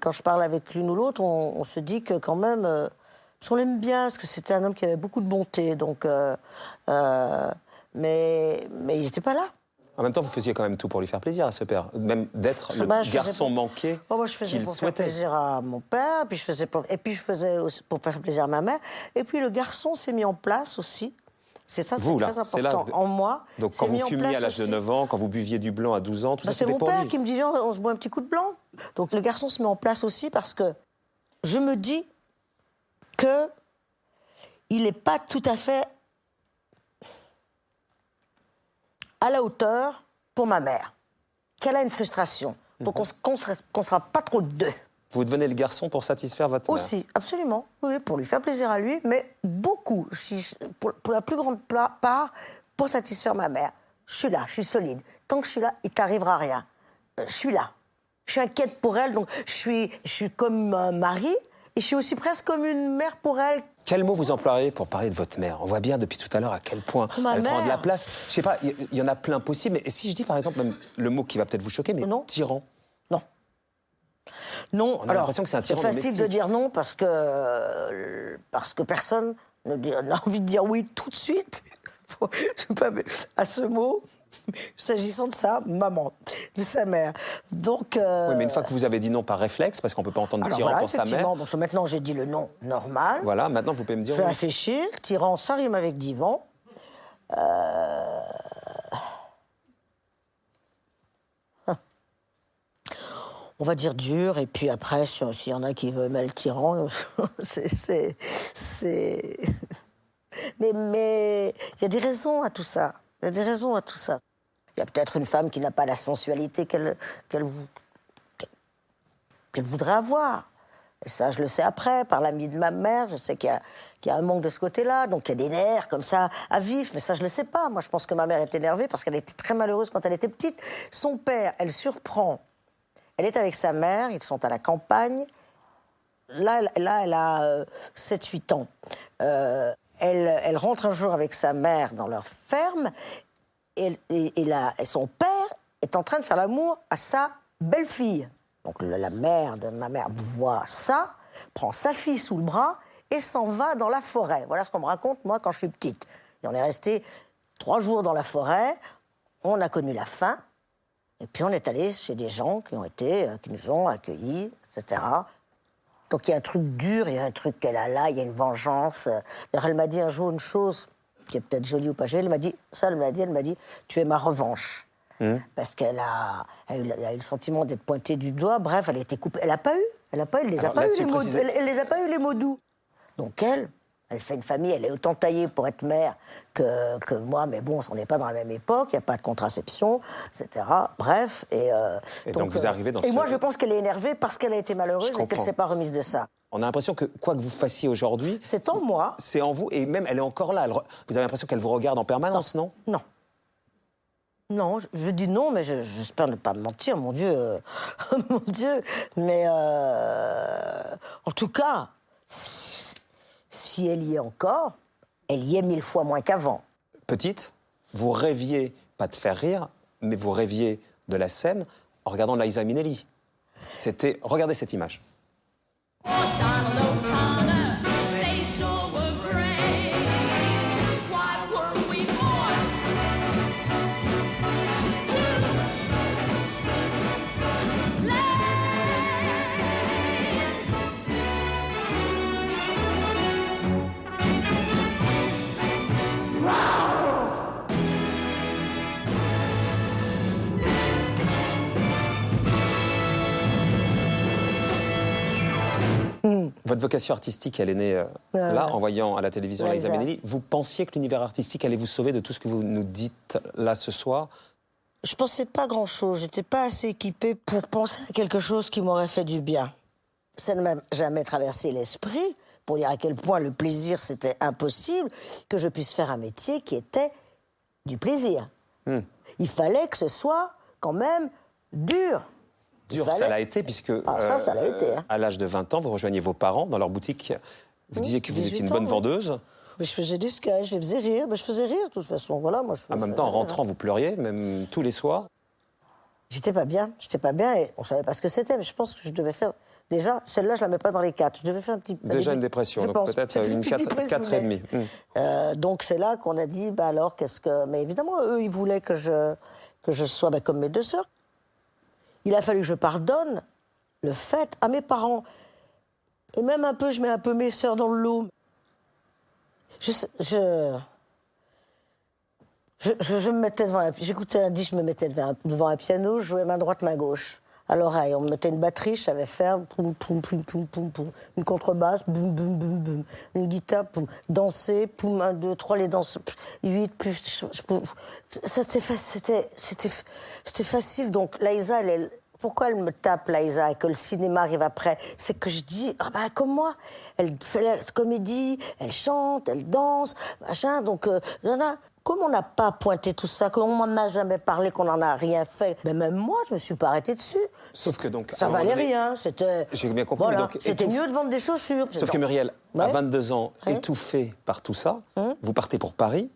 quand je parle avec l'une ou l'autre, on se dit que quand même, on l'aime bien, parce que c'était un homme qui avait beaucoup de bonté. Donc, mais il n'était pas là. En même temps, vous faisiez quand même tout pour lui faire plaisir à ce père, même d'être le garçon manqué moi, je faisais qu'il pour souhaitait. faire plaisir à mon père, puis je faisais aussi pour faire plaisir à ma mère. Et puis le garçon s'est mis en place aussi. C'est ça, c'est très important. En moi, donc quand vous fumiez à l'âge de 9 ans, quand vous buviez du blanc à 12 ans, tout ça, c'est c'était mon pour père lui. qui me dit, viens, on se boit un petit coup de blanc. Donc le garçon se met en place aussi parce que je me dis que il n'est pas tout à fait à la hauteur pour ma mère, qu'elle a une frustration. Donc qu'on ne sera pas trop deux. Vous devenez le garçon pour satisfaire votre mère? Aussi, absolument. Oui, pour lui faire plaisir à lui, mais beaucoup, pour la plus grande part, pour satisfaire ma mère. Je suis là, je suis solide. Tant que je suis là, il t'arrivera rien. Je suis là. Je suis inquiète pour elle, donc je suis comme un mari, et je suis aussi presque comme une mère pour elle. Quel mot vous employez pour parler de votre mère? On voit bien depuis tout à l'heure à quel point elle prend de la place. Je sais pas, il y en a plein possible, mais si je dis par exemple même le mot qui va peut-être vous choquer, mais non. Tyran. Non. Non, on a l'impression que c'est un tyran facile domestique. de dire non parce que personne n'a envie de dire oui tout de suite. À ce mot, s'agissant de sa maman, de sa mère. Donc, oui, mais une fois que vous avez dit non par réflexe, parce qu'on ne peut pas entendre tyran pour sa mère. Bon, maintenant, j'ai dit le nom normal. Voilà, maintenant vous pouvez me dire. Je vais réfléchir. Tyran, ça rime avec divan. On va dire dur, et puis après, s'il y en a qui veulent mal tyran, c'est... Mais il y a des raisons à tout ça. Il y a des raisons à tout ça. Il y a peut-être une femme qui n'a pas la sensualité qu'elle voudrait avoir. Et ça, je le sais après, par l'ami de ma mère. Je sais qu'il y a un manque de ce côté-là. Donc il y a des nerfs comme ça, à vif. Mais ça, je le sais pas. Moi, je pense que ma mère est énervée parce qu'elle était très malheureuse quand elle était petite. Son père, elle surprend. Elle est avec sa mère, ils sont à la campagne. Là elle a 7-8 ans. Elle rentre un jour avec sa mère dans leur ferme et son père est en train de faire l'amour à sa belle-fille. Donc la mère de ma mère voit ça, prend sa fille sous le bras et s'en va dans la forêt. Voilà ce qu'on me raconte, moi, quand je suis petite. Et on est resté 3 jours dans la forêt, on a connu la faim. Et puis on est allé chez des gens qui nous ont accueillis, etc. Donc il y a un truc dur, il y a un truc qu'elle a là, il y a une vengeance. D'ailleurs, elle m'a dit un jour une chose qui est peut-être jolie ou pas jolie. Elle m'a dit, tu es ma revanche. Parce qu'elle a eu le sentiment d'être pointée du doigt. Bref, elle a été coupée. Elle les a pas eu les mots doux. Donc elle fait une famille, elle est autant taillée pour être mère que moi, mais bon, on n'est pas dans la même époque, il n'y a pas de contraception, etc. Bref, et donc vous arrivez dans moi, je pense qu'elle est énervée parce qu'elle a été malheureuse et qu'elle ne s'est pas remise de ça. On a l'impression que quoi que vous fassiez aujourd'hui, C'est en moi. c'est en vous, et même elle est encore là. Vous avez l'impression qu'elle vous regarde en permanence, non? Non. Non, je dis non, mais j'espère ne pas me mentir, mon Dieu. Mon Dieu. Mais en tout cas, si elle y est encore, elle y est 1000 fois moins qu'avant. Petite, vous rêviez, pas de faire rire, mais vous rêviez de la scène en regardant Liza Minnelli. Regardez cette image. Votre vocation artistique, elle est née là, en voyant à la télévision Ouais, Liza ça. Minnelli. Vous pensiez que l'univers artistique allait vous sauver de tout ce que vous nous dites là ce soir? Je pensais pas grand-chose. J'étais pas assez équipée pour penser à quelque chose qui m'aurait fait du bien. Ça ne m'a jamais traversé l'esprit, pour dire à quel point le plaisir, c'était impossible, que je puisse faire un métier qui était du plaisir. Il fallait que ce soit quand même dur. Dur, fallait- ça l'a été, puisque ça l'a été, hein. à l'âge de 20 ans, vous rejoignez vos parents dans leur boutique. Vous disiez que vous étiez 18 une ans, bonne oui. vendeuse. Mais je faisais des sketchs, je les faisais rire. Mais je faisais rire, de toute façon. Voilà, moi, En même temps, en rentrant, vous pleuriez, même tous les soirs. J'étais pas bien et on savait pas ce que c'était, mais je pense que je devais faire... Déjà, celle-là, je la mets pas dans les 4. Je devais faire un petit... Déjà une dépression, je donc pense. peut-être C'était une petite 4,5. donc c'est là qu'on a dit, bah alors, qu'est-ce que... Mais évidemment, eux, ils voulaient que je sois comme mes deux sœurs. Il a fallu que je pardonne le fait à mes parents. Et même un peu, je mets un peu mes sœurs dans le lot. Je me mettais devant j'écoutais un disque, je me mettais devant un piano, je jouais main droite, main gauche. À l'oreille, on me mettait une batterie, je savais faire poum, poum, poum, poum, poum, poum. Une contrebasse, boum, boum, boum, boum. Une guitare, poum. Danser, poum, 1, 2, 3, les danses, 8, plus. Ça, c'était facile. Donc, Liza, pourquoi elle me tape, Liza, et que le cinéma arrive après? C'est que je dis, ah bah, comme moi. Elle fait la comédie, elle chante, elle danse, machin. Donc, comme on n'a pas pointé tout ça, qu'on m'en a jamais parlé, qu'on n'en a rien fait, mais même moi, je me suis pas arrêtée dessus. Sauf que donc... Ça à un moment valait donné- rien, c'était... J'ai bien compris. Voilà, donc, c'était mieux de vendre des chaussures. Sauf que Muriel, à Ouais. 22 ans, Ouais. étouffée par tout ça, vous partez pour Paris,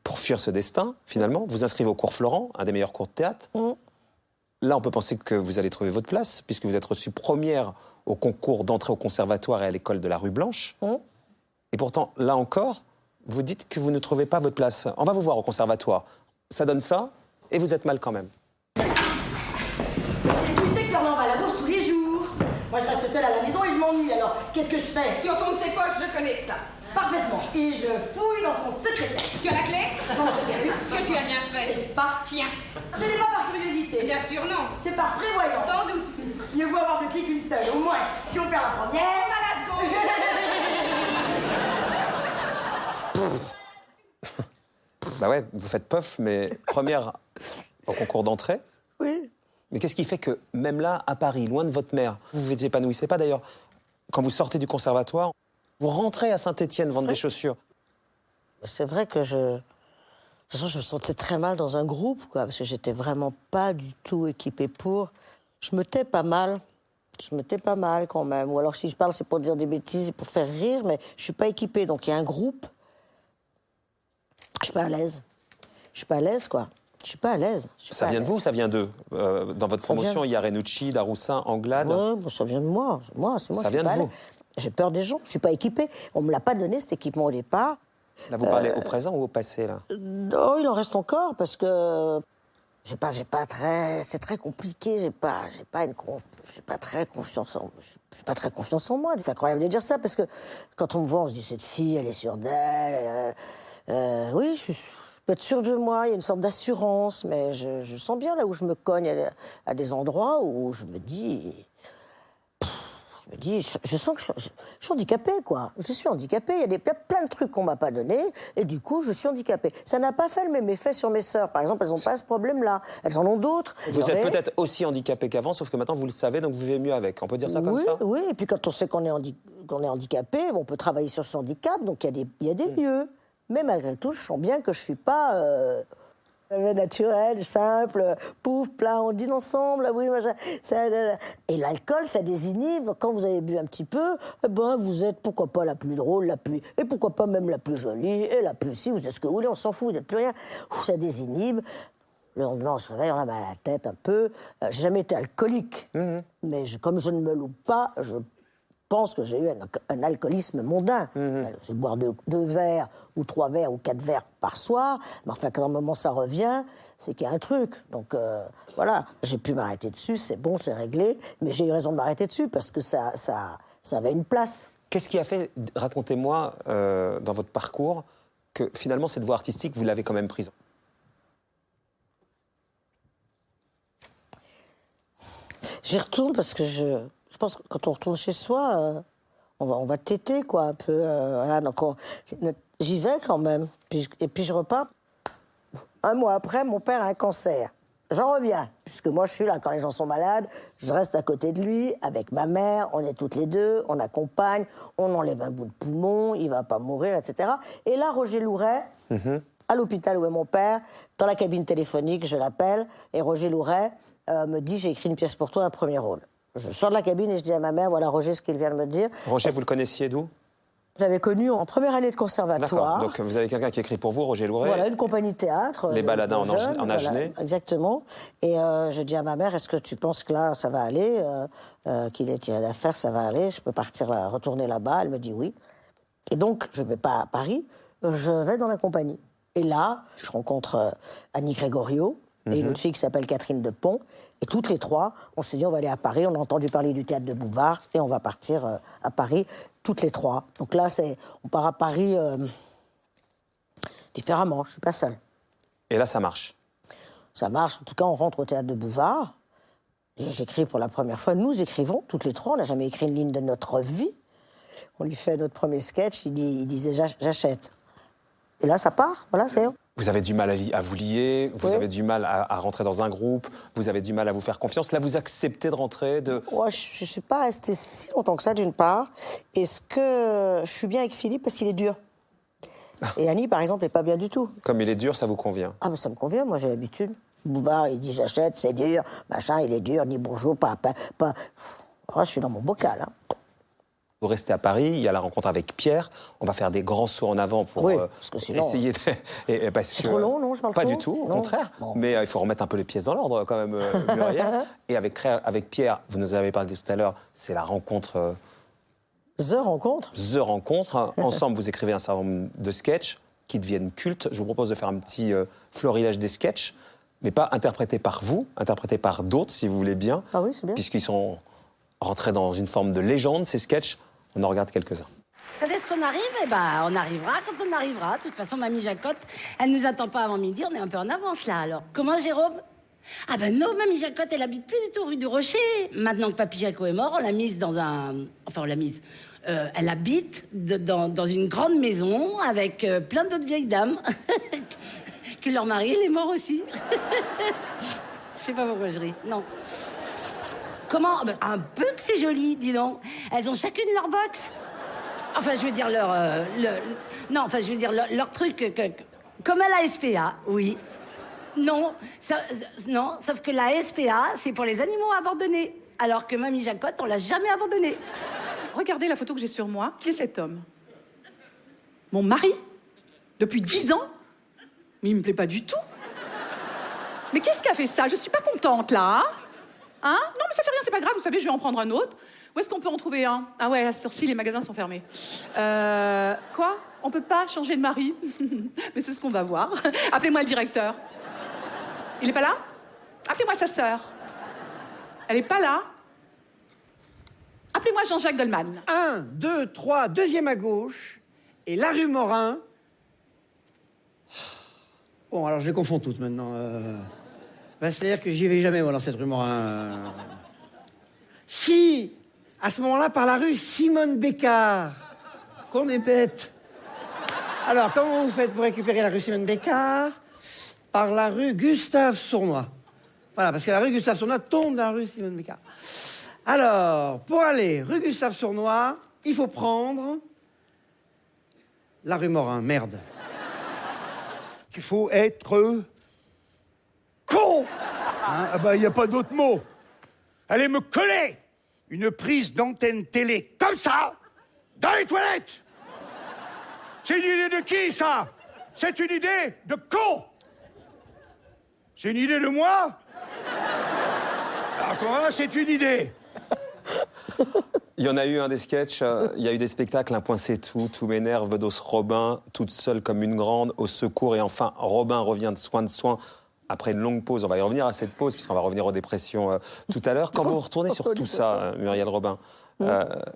pour fuir ce destin, finalement. Vous inscrivez au cours Florent, un des meilleurs cours de théâtre. Là, on peut penser que vous allez trouver votre place, puisque vous êtes reçue première au concours d'entrée au conservatoire et à l'école de la Rue Blanche. Et pourtant, là encore, vous dites que vous ne trouvez pas votre place. On va vous voir au conservatoire. Ça donne ça, et vous êtes mal quand même. Tu sais que Fernand va à la bourse tous les jours. Moi, je reste seule à la maison et je m'ennuie. Alors, qu'est-ce que je fais? Tu retournes ses poches, je connais ça. Parfaitement. Et je fouille dans son secrétaire. Tu as la clé? J'en ai bien vu. Ce que tu as bien fait. N'est-ce pas? Tiens. Ce n'est pas par curiosité. Bien sûr, non. C'est par prévoyance. Sans doute. Mieux vaut avoir de clé qu'une seule. Au moins, si on perd la première... On a la seconde. Bah ouais, vous faites puff, mais première au concours d'entrée. Oui. Mais qu'est-ce qui fait que, même là, à Paris, loin de votre mère, vous vous épanouissez pas d'ailleurs? Quand vous sortez du conservatoire, vous rentrez à Saint-Étienne vendre des chaussures. C'est vrai que de toute façon, je me sentais très mal dans un groupe, quoi, parce que j'étais vraiment pas du tout équipée pour. Je me tais pas mal. Je me tais pas mal quand même. Ou alors si je parle, c'est pour dire des bêtises, et pour faire rire, mais je suis pas équipée. Donc il y a un groupe. Je suis pas à l'aise. Je suis pas à l'aise, quoi. Je suis pas à l'aise. Je suis Ça pas à vient de vous ou ça vient d'eux? Dans votre Ça promotion, vient- il y a Renucci, Daroussin, Anglade. Ouais, bon, ça vient de moi. C'est moi. Ça je suis vient de pas à vous. l'aise. J'ai peur des gens. Je suis pas équipée. On me l'a pas donné, cet équipement, au départ. Là, vous parlez au présent ou au passé, là? Non, il en reste encore, parce que... j'ai pas très... C'est très compliqué. J'ai pas très confiance en... J'ai pas très confiance en moi. C'est incroyable de dire ça, parce que quand on me voit, on se dit, cette fille, elle est sûre d'elle. Oui, je peux être sûre de moi. Il y a une sorte d'assurance, mais je sens bien là où je me cogne à des endroits où je me dis... Je me dis, je sens que je suis handicapée, quoi. Je suis handicapée. Il y a plein de trucs qu'on m'a pas donnés, et du coup, je suis handicapée. Ça n'a pas fait le même effet sur mes sœurs. Par exemple, elles n'ont pas ce problème-là. Elles en ont d'autres. Vous êtes peut-être aussi handicapé qu'avant, sauf que maintenant vous le savez, donc vous vivez mieux avec. On peut dire ça comme ça? Oui, et puis quand on sait qu'on est handicapé, on peut travailler sur son handicap, donc il y a des mieux. Mais malgré tout, je sens bien que je suis pas naturel, simple, pouf, plat, on dîne ensemble, oui, machin. Et l'alcool, ça désinhibe. Quand vous avez bu un petit peu, eh ben, vous êtes pourquoi pas la plus drôle, et pourquoi pas même la plus jolie, et la plus si, vous êtes ce que vous voulez, on s'en fout, vous n'êtes plus rien. Ça désinhibe. Le lendemain, on se réveille, on a mal à la tête un peu. J'ai jamais été alcoolique, mais comme je ne me loupe pas, je pense que j'ai eu un alcoolisme mondain. C'est boire 2 verres, ou 3 verres, ou 4 verres par soir. Mais enfin, quand un moment ça revient, c'est qu'il y a un truc. Donc voilà, j'ai pu m'arrêter dessus, c'est bon, c'est réglé. Mais j'ai eu raison de m'arrêter dessus, parce que ça avait une place. Qu'est-ce qui a fait, racontez-moi, dans votre parcours, que finalement cette voie artistique, vous l'avez quand même prise? J'y retourne parce que je pense que quand on retourne chez soi, on va téter, quoi, un peu. Voilà, donc j'y vais quand même. Et puis je repars. Un mois après, mon père a un cancer. J'en reviens, puisque moi je suis là quand les gens sont malades. Je reste à côté de lui, avec ma mère. On est toutes les deux, on accompagne, on enlève un bout de poumon, il va pas mourir, etc. Et là, Roger Louret, à l'hôpital où est mon père, dans la cabine téléphonique, je l'appelle, et Roger Louret me dit, j'ai écrit une pièce pour toi, un premier rôle. Je sors de la cabine et je dis à ma mère, voilà Roger, ce qu'il vient de me dire. Roger, vous le connaissiez d'où? Je l'avais connu en première année de conservatoire. D'accord, donc vous avez quelqu'un qui écrit pour vous, Roger Louret. Voilà, une compagnie de théâtre. Les Baladins en Agenais. Voilà, exactement. Et je dis à ma mère, est-ce que tu penses que là, ça va aller, qu'il est tiré d'affaire, ça va aller, je peux partir retourner là-bas? Elle me dit oui. Et donc, je ne vais pas à Paris, je vais dans la compagnie. Et là, je rencontre Annie Grégorio, et une autre fille qui s'appelle Catherine Depont. Et toutes les trois, on s'est dit, on va aller à Paris. On a entendu parler du théâtre de Bouvard et on va partir à Paris, toutes les trois. Donc là, on part à Paris différemment. Je ne suis pas seule. Et là, ça marche? Ça marche. En tout cas, on rentre au théâtre de Bouvard. Et j'écris pour la première fois. Nous écrivons, toutes les trois. On n'a jamais écrit une ligne de notre vie. On lui fait notre premier sketch. Il disait, j'achète. Et là, ça part. Voilà, c'est... Vous avez du mal à vous lier, vous avez du mal à rentrer dans un groupe, vous avez du mal à vous faire confiance. Là, vous acceptez de rentrer Ouais, je ne suis pas restée si longtemps que ça, d'une part. Est-ce que je suis bien avec Philippe parce qu'il est dur? Et Annie, par exemple, n'est pas bien du tout. Comme il est dur, ça vous convient? Ah, mais ça me convient, moi, j'ai l'habitude. Bouvard, il dit j'achète, c'est dur, machin, il est dur, ni bonjour, pas. Oh, je suis dans mon bocal, hein. Vous restez à Paris, il y a la rencontre avec Pierre. On va faire des grands sauts en avant pour parce que sinon, essayer de... C'est trop long, non? Je parle pas trop du tout, au non. contraire. Bon. Mais il faut remettre un peu les pièces dans l'ordre, quand même, Muriel. Et avec Pierre, vous nous avez parlé tout à l'heure, c'est la rencontre... The rencontre. The rencontre. Ensemble, vous écrivez un certain nombre de sketchs qui deviennent cultes. Je vous propose de faire un petit florilège des sketchs, mais pas interprétés par vous, interprétés par d'autres, si vous voulez bien. Ah oui, c'est bien. Puisqu'ils sont rentrés dans une forme de légende, ces sketchs. On en regarde quelques-uns. Quand est-ce qu'on arrive? Eh ben, on arrivera quand on arrivera. De toute façon, Mamie Jacotte, elle nous attend pas avant midi, on est un peu en avance, là, alors. Comment, Jérôme? Ah ben non, Mamie Jacotte, elle habite plus du tout rue du Rocher. Maintenant que Papy Jaco est mort, on l'a mise dans un... Enfin, on l'a mise... elle habite dans une grande maison avec plein d'autres vieilles dames. Que leur mari, il est mort aussi. Je sais pas pourquoi je ris, non. Comment? Un peu que c'est joli, dis donc. Elles ont chacune leur box. Enfin, je veux dire leur truc. Comme à la SPA, oui. Non, non, sauf que la SPA, c'est pour les animaux abandonnés. Alors que Mamie Jacotte, on l'a jamais abandonnée. Regardez la photo que j'ai sur moi. Qui est cet homme? Mon mari? Depuis 10 ans? Mais il me plaît pas du tout. Mais qu'est-ce qui a fait ça? Je suis pas contente, là, hein? Non, mais ça fait rien, c'est pas grave, vous savez, je vais en prendre un autre. Où est-ce qu'on peut en trouver un? Ah ouais, à cette heure-ci, les magasins sont fermés. Quoi? On peut pas changer de mari? Mais c'est ce qu'on va voir. Appelez-moi le directeur. Il est pas là? Appelez-moi sa sœur. Elle est pas là? Appelez-moi Jean-Jacques Goldman. 1, 2, 3, deuxième à gauche. Et la rue Morin. Bon, alors je les confonds toutes maintenant. C'est-à-dire que j'y vais jamais, moi, dans cette rue Morin. Si À ce moment-là, par la rue Simone Bécard. Qu'on est bête. Alors, comment vous faites pour récupérer la rue Simone Bécard? Par la rue Gustave Sournois. Voilà, parce que la rue Gustave Sournois tombe dans la rue Simone Bécard. Alors, pour aller rue Gustave Sournois, il faut prendre la rue Morin. Merde. Il faut être con. Hein, ah bah, il n'y a pas d'autre mot. Allez me coller une prise d'antenne télé comme ça dans les toilettes. C'est une idée de qui, ça? C'est une idée de con. C'est une idée de moi? À ce moment-là, c'est une idée. Il y en a eu un des sketchs, il y a eu des spectacles, Un point c'est tout m'énerve, Bedos Robin, toute seule comme une grande, au secours, et enfin Robin revient de soin. Après une longue pause, on va y revenir à cette pause, puisqu'on va revenir aux dépressions tout à l'heure. Quand vous retournez sur tout ça, Muriel Robin,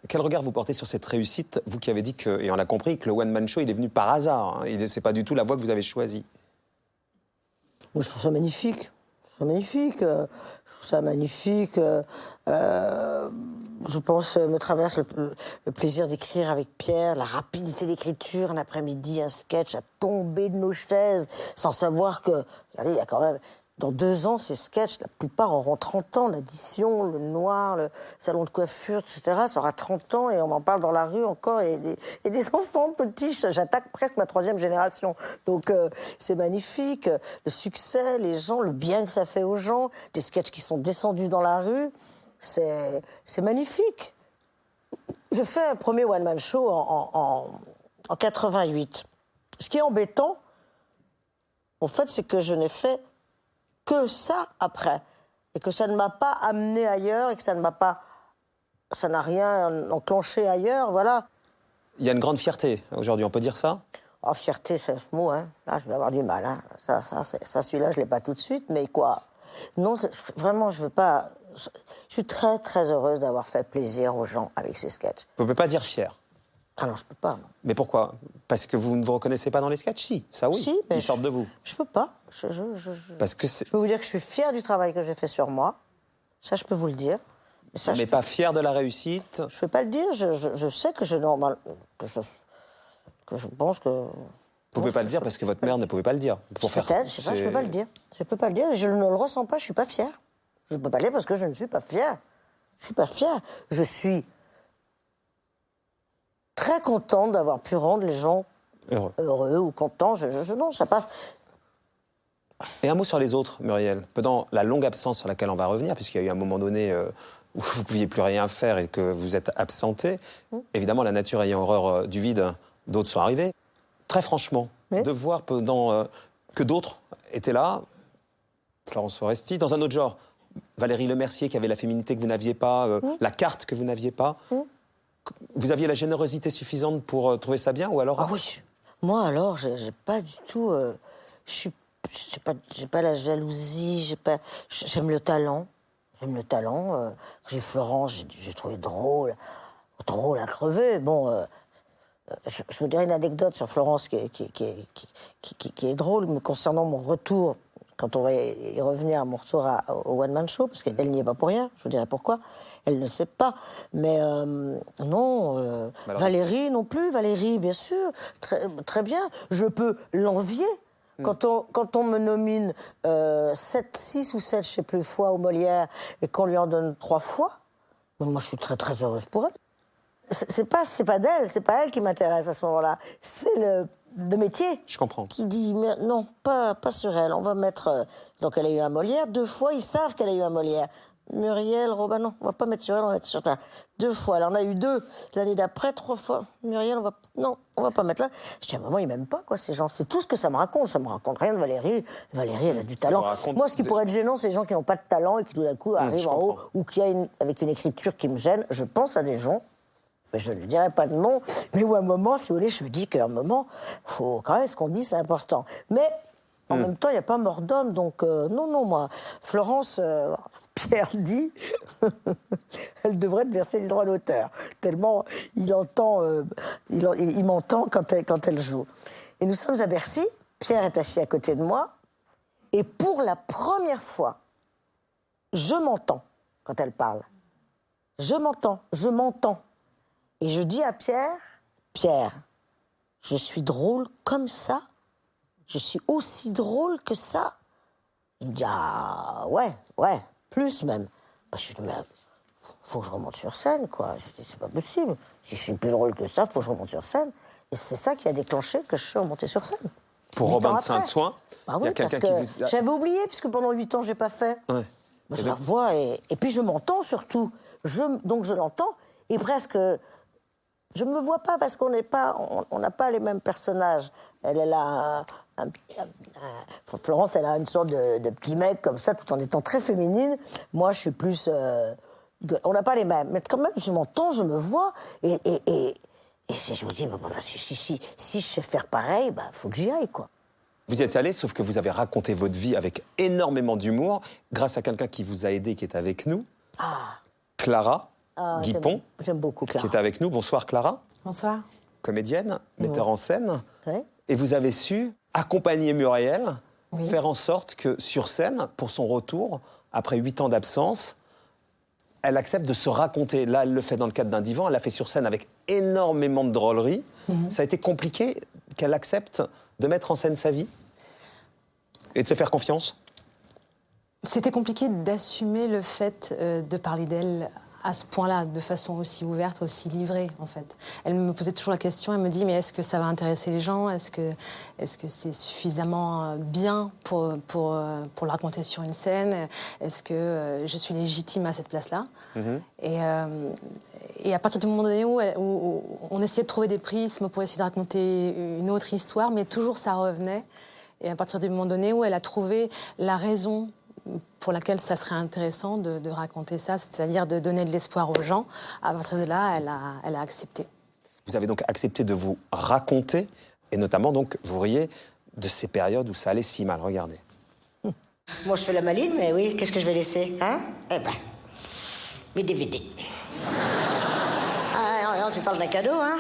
quel regard vous portez sur cette réussite, vous qui avez dit que, et on l'a compris, que le one-man show, il est venu par hasard, hein, c'est pas du tout la voie que vous avez choisie. Moi, je trouve ça magnifique. Je trouve ça magnifique. Je pense, me traverse le plaisir d'écrire avec Pierre, la rapidité d'écriture, un après-midi, un sketch à tomber de nos chaises, sans savoir que, regardez, il y a quand même, dans 2 ans, ces sketchs, la plupart auront 30 ans, l'addition, le noir, le salon de coiffure, etc., ça aura 30 ans et on m'en parle dans la rue encore, et des enfants petits, j'attaque presque ma 3e génération. Donc c'est magnifique, le succès, les gens, le bien que ça fait aux gens, des sketchs qui sont descendus dans la rue, c'est magnifique. Je fais un premier one-man show en 88. Ce qui est embêtant, en fait, c'est que je n'ai fait que ça après, et que ça ne m'a pas amené ailleurs, et que ça n'a rien enclenché ailleurs, voilà. Il y a une grande fierté aujourd'hui, on peut dire ça? Oh, fierté, c'est ce mot, hein. Là, je vais avoir du mal, hein. Ça, celui-là, je l'ai pas tout de suite, mais quoi? Non, vraiment, je veux pas. Je suis très, très heureuse d'avoir fait plaisir aux gens avec ces sketchs. Vous ne pouvez pas dire fier? Ah non, je peux pas, non. Mais pourquoi? Parce que vous ne vous reconnaissez pas dans les sketchs? Si, ça oui. Si, mais ils sortent de vous. Je peux pas. Parce que je peux vous dire que je suis fière du travail que j'ai fait sur moi. Ça, je peux vous le dire. Mais pas fière de la réussite? Je peux pas le dire. Je sais que je pense que... Vous pouvez pas le dire parce que votre mère ne pouvait pas le dire. Peut-être, je sais pas, je peux pas le dire. Je peux pas le dire et je ne le ressens pas, je suis pas fière. Je peux pas le dire parce que je ne suis pas fière. Je suis pas fière. Je suis très contente d'avoir pu rendre les gens heureux ou contents. Non, ça passe. Et un mot sur les autres, Muriel. Pendant la longue absence sur laquelle on va revenir, puisqu'il y a eu un moment donné où vous ne pouviez plus rien faire et que vous êtes absenté, évidemment, la nature ayant horreur du vide, d'autres sont arrivés. Très franchement, de voir pendant que d'autres étaient là, Florence Foresti, dans un autre genre, Valérie Lemercier qui avait la féminité que vous n'aviez pas, la carte que vous n'aviez pas, vous aviez la générosité suffisante pour trouver ça bien ou alors... Ah oui, moi alors, j'ai pas du tout... j'ai pas la jalousie, j'aime le talent. J'aime le talent. J'ai Florence, j'ai trouvé drôle à crever. Bon, je vous dirai une anecdote sur Florence qui est drôle, mais concernant mon retour, quand on va y revenir à mon retour au One Man Show, parce qu'elle n'y est pas pour rien, je vous dirai pourquoi. Elle ne sait pas. Mais non, Valérie non plus. Valérie, bien sûr, très bien. Je peux l'envier. Quand on me nomine 6 ou 7, je sais plus, fois au Molière et qu'on lui en donne 3 fois, moi je suis très très heureuse pour elle. C'est pas d'elle, c'est pas elle qui m'intéresse à ce moment-là. C'est le métier. Je comprends. Qui dit mais non, pas sur elle. On va mettre. Donc elle a eu un Molière 2 fois. Ils savent qu'elle a eu un Molière. Muriel, Robin, non, on va pas mettre sur elle, on va mettre sur ta. 2 fois. Elle en a eu 2. L'année d'après, 3 fois. Muriel, on va pas mettre là. Je dis à un moment, ils m'aiment pas, quoi, ces gens. C'est tout ce que ça me raconte. Ça me raconte rien de Valérie. Valérie, elle a du talent. Moi, ce qui pourrait être gênant, c'est les gens qui n'ont pas de talent et qui tout d'un coup arrivent en haut ou qui avec une écriture qui me gêne. Je pense à des gens. Je ne dirai pas de nom, mais où à un moment, si vous voulez, je me dis qu'à un moment, faut quand même, ce qu'on dit, c'est important. Mais en même temps, il n'y a pas mort d'homme, donc non, moi. Florence, Pierre dit, elle devrait te verser les droits d'auteur, tellement il m'entend quand elle joue. Et nous sommes à Bercy, Pierre est assis à côté de moi, et pour la première fois, je m'entends quand elle parle. Je m'entends. Et je dis à Pierre, Pierre, je suis drôle comme ça? Je suis aussi drôle que ça? Il me dit, ah, ouais, plus même. Bah, je lui dis, mais faut que je remonte sur scène, quoi. Je dis, c'est pas possible. Si je suis plus drôle que ça, faut que je remonte sur scène. Et c'est ça qui a déclenché que je suis remontée sur scène. Pour 8 Robin ans de après. Saint-Ouen, Bah il y oui, a quelqu'un parce qui que vous... j'avais oublié, puisque pendant 8 ans, j'ai pas fait. Ouais. Moi, je la vois, et puis je m'entends surtout. Donc je l'entends, et presque... Je me vois pas, parce qu'on n'a pas les mêmes personnages. Elle a Florence, elle a une sorte de petit mec comme ça, tout en étant très féminine. Moi, je suis plus... on n'a pas les mêmes. Mais quand même, je m'entends, je me vois, et je me dis, si je sais faire pareil, bah, faut que j'y aille, quoi. Vous y êtes allé, sauf que vous avez raconté votre vie avec énormément d'humour, grâce à quelqu'un qui vous a aidé, qui est avec nous. Clara Guipon. J'aime beaucoup Clara. Qui est avec nous. Bonsoir Clara. Bonsoir. Comédienne, metteur en scène. Ouais. Et vous avez su accompagner Muriel, faire en sorte que sur scène, pour son retour, après 8 ans d'absence, elle accepte de se raconter. Là, elle le fait dans le cadre d'un divan, elle l'a fait sur scène avec énormément de drôlerie. Ça a été compliqué qu'elle accepte de mettre en scène sa vie et de se faire confiance? C'était compliqué d'assumer le fait de parler d'elle à ce point-là, de façon aussi ouverte, aussi livrée, en fait. Elle me posait toujours la question, elle me dit, mais est-ce que ça va intéresser les gens? Est-ce que c'est suffisamment bien pour le raconter sur une scène? Est-ce que je suis légitime à cette place-là? Et à partir du moment donné où on essayait de trouver des prismes pour essayer de raconter une autre histoire, mais toujours ça revenait. Et à partir du moment donné où elle a trouvé la raison pour laquelle ça serait intéressant de raconter ça, c'est-à-dire de donner de l'espoir aux gens, à partir de là, elle a accepté. Vous avez donc accepté de vous raconter, et notamment, donc, vous riez de ces périodes où ça allait si mal. Regardez. Moi, je fais la maline, mais oui, qu'est-ce que je vais laisser, hein? Eh ben, mes DVD. Ah, tu parles d'un cadeau, hein?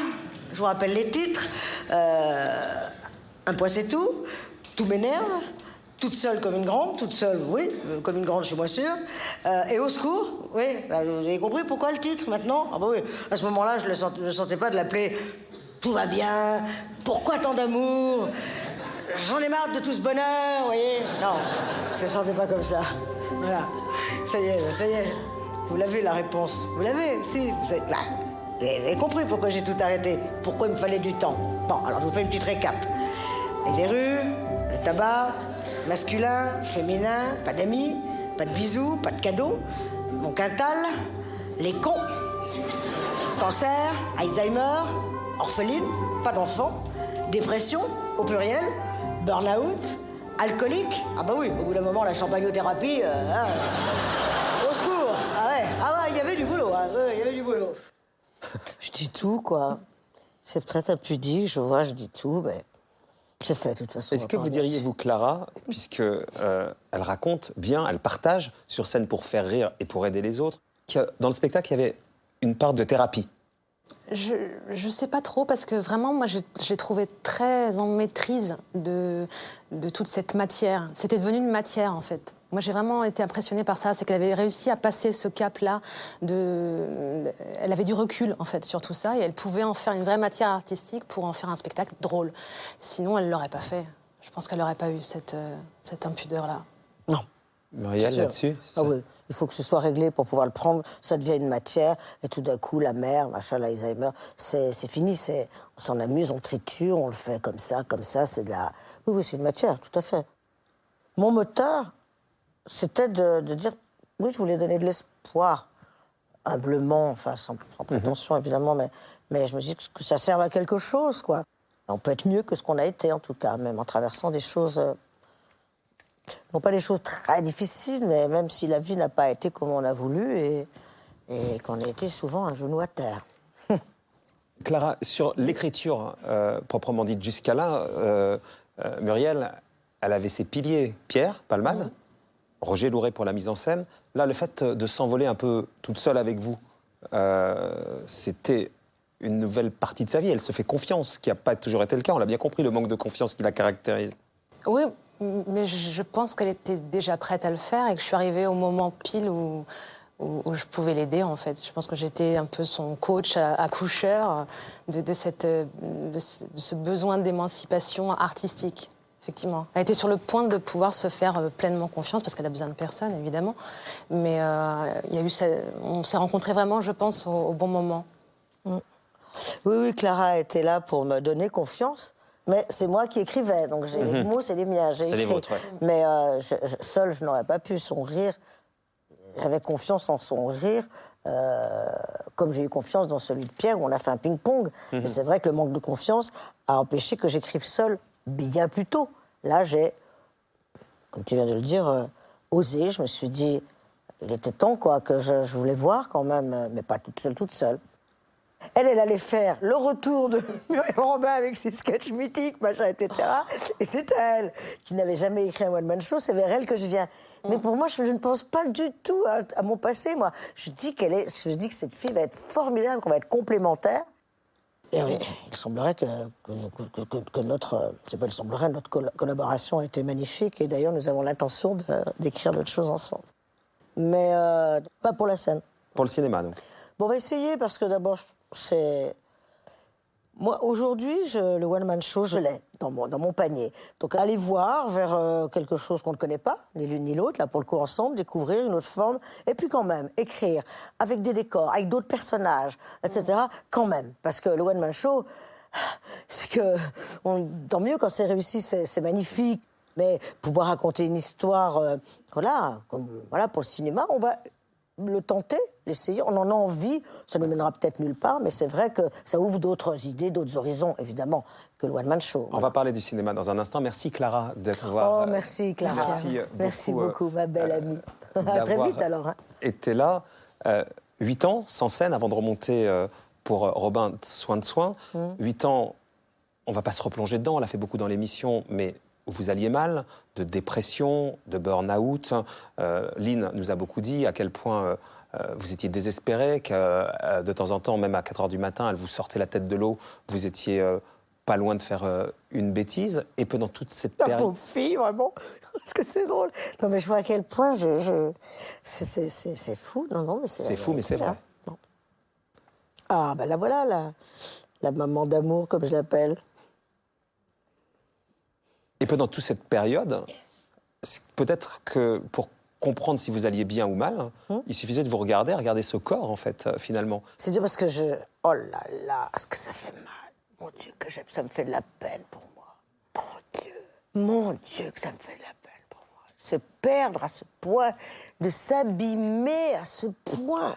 Je vous rappelle les titres. Un point, c'est tout. Tout m'énerve. Toute seule comme une grande, toute seule, oui, comme une grande, je suis moins sûre. Et au secours, oui, vous avez compris pourquoi le titre maintenant? Ah bah oui, à ce moment-là, je ne sentais pas de l'appeler « Tout va bien »,« Pourquoi tant d'amour »,« J'en ai marre de tout ce bonheur », vous voyez? Non, je ne le sentais pas comme ça. Voilà, ça y est, vous l'avez la réponse. Vous l'avez, si, vous avez compris pourquoi j'ai tout arrêté, pourquoi il me fallait du temps. Bon, alors je vous fais une petite récap. Les verrues, le tabac... Masculin, féminin, pas d'amis, pas de bisous, pas de cadeaux, mon quintal, les cons, cancer, Alzheimer, orpheline, pas d'enfants, dépression, au pluriel, burn-out, alcoolique. Ah bah oui, au bout d'un moment, la champagnothérapie, au secours. Ah ouais, il y avait du boulot, il y avait du boulot. Je dis tout, quoi. C'est peut-être impudique, je dis tout, mais... C'est fait, de toute façon. Est-ce que vous diriez, vous, Clara, puisque elle raconte bien, elle partage sur scène pour faire rire et pour aider les autres, que dans le spectacle, il y avait une part de thérapie? Je sais pas trop, parce que vraiment, moi, j'ai trouvé très en maîtrise de toute cette matière. C'était devenu une matière, en fait. Moi, j'ai vraiment été impressionnée par ça. C'est qu'elle avait réussi à passer ce cap-là. Elle avait du recul, en fait, sur tout ça. Et elle pouvait en faire une vraie matière artistique pour en faire un spectacle drôle. Sinon, elle ne l'aurait pas fait. Je pense qu'elle n'aurait pas eu cette impudeur-là. Non. Muriel, là-dessus? Ah oui, il faut que ce soit réglé pour pouvoir le prendre. Ça devient une matière. Et tout d'un coup, la mère, machin, l'Alzheimer, c'est fini. On s'en amuse, on triture, on le fait comme ça, c'est de la... Oui, c'est une matière, tout à fait. Mon moteur... C'était de dire, oui, je voulais donner de l'espoir, humblement, enfin, sans prétention, évidemment, mais je me dis que ça serve à quelque chose, quoi. On peut être mieux que ce qu'on a été, en tout cas, même en traversant des choses, non pas des choses très difficiles, mais même si la vie n'a pas été comme on a voulu et qu'on a été souvent un genou à terre. Clara, sur l'écriture proprement dite jusqu'à là, Muriel, elle avait ses piliers, Pierre Palmade, Roger Louret pour la mise en scène. Là, le fait de s'envoler un peu toute seule avec vous, c'était une nouvelle partie de sa vie. Elle se fait confiance, ce qui n'a pas toujours été le cas. On l'a bien compris, le manque de confiance qui la caractérise. Oui, mais je pense qu'elle était déjà prête à le faire et que je suis arrivée au moment pile où où je pouvais l'aider, en fait. Je pense que j'étais un peu son coach accoucheur de ce besoin d'émancipation artistique, effectivement. Elle était sur le point de pouvoir se faire pleinement confiance, parce qu'elle a besoin de personne, évidemment. Mais on s'est rencontrés vraiment, je pense, au bon moment. Oui, Clara était là pour me donner confiance. Mais c'est moi qui écrivais, donc les mots, c'est les miens. J'ai écrit. Les vôtres, ouais. Mais seule, je n'aurais pas pu. Son rire, j'avais confiance en son rire, comme j'ai eu confiance dans celui de Pierre, où on a fait un ping-pong. Mais c'est vrai que le manque de confiance a empêché que j'écrive seule bien plus tôt. Là, j'ai, comme tu viens de le dire, osé. Je me suis dit, il était temps quoi, que je voulais voir quand même, mais pas toute seule. Elle allait faire le retour de Muriel Robin avec ses sketchs mythiques, machin, etc. Et c'est elle qui n'avait jamais écrit un one-man show, c'est vers elle que je viens. Mais pour moi, je ne pense pas du tout à mon passé, moi. Je dis que cette fille va être formidable, qu'on va être complémentaires. Et oui, il semblerait que notre... c'est pas il semblerait, notre collaboration a été magnifique. Et d'ailleurs, nous avons l'intention d'écrire d'autres choses ensemble. Mais pas pour la scène. Pour le cinéma, donc. Bon, on va essayer, parce que d'abord, c'est... Moi, aujourd'hui, le one-man show, je l'ai dans mon panier. Donc, aller voir vers quelque chose qu'on ne connaît pas, ni l'une ni l'autre, là, pour le coup, ensemble, découvrir une autre forme, et puis quand même, écrire, avec des décors, avec d'autres personnages, etc., quand même. Parce que le one-man show, c'est que... tant mieux quand c'est réussi, c'est magnifique. Mais pouvoir raconter une histoire, voilà, pour le cinéma, on va... le tenter, l'essayer, on en a envie, ça ne mènera peut-être nulle part, mais c'est vrai que ça ouvre d'autres idées, d'autres horizons, évidemment, que le one-man show. On va parler du cinéma dans un instant. Merci Clara d'avoir... Oh, merci Clara. Merci beaucoup, ma belle amie. À très vite alors. Était là, 8 ans sans scène avant de remonter pour Robin Soin de Soin. 8 ans, on ne va pas se replonger dedans, on l'a fait beaucoup dans l'émission, mais... vous alliez mal, de dépression, de burn-out. Lynn nous a beaucoup dit à quel point vous étiez désespéré, que de temps en temps, même à 4h du matin, elle vous sortait la tête de l'eau, vous étiez pas loin de faire une bêtise. Et pendant toute cette période... pauvre fille, vraiment, parce que c'est drôle. Non, mais je vois à quel point c'est fou. Non, mais c'est fou, mais c'est vrai. Non. Ah, ben la voilà, la maman d'amour, comme je l'appelle. Et pendant toute cette période, peut-être que pour comprendre si vous alliez bien ou mal, il suffisait de vous regarder ce corps, en fait, finalement. C'est dur parce que oh là là, ce que ça fait mal. Mon Dieu, ça me fait de la peine pour moi. Mon Dieu, que ça me fait de la peine pour moi. Se perdre à ce point, de s'abîmer à ce point.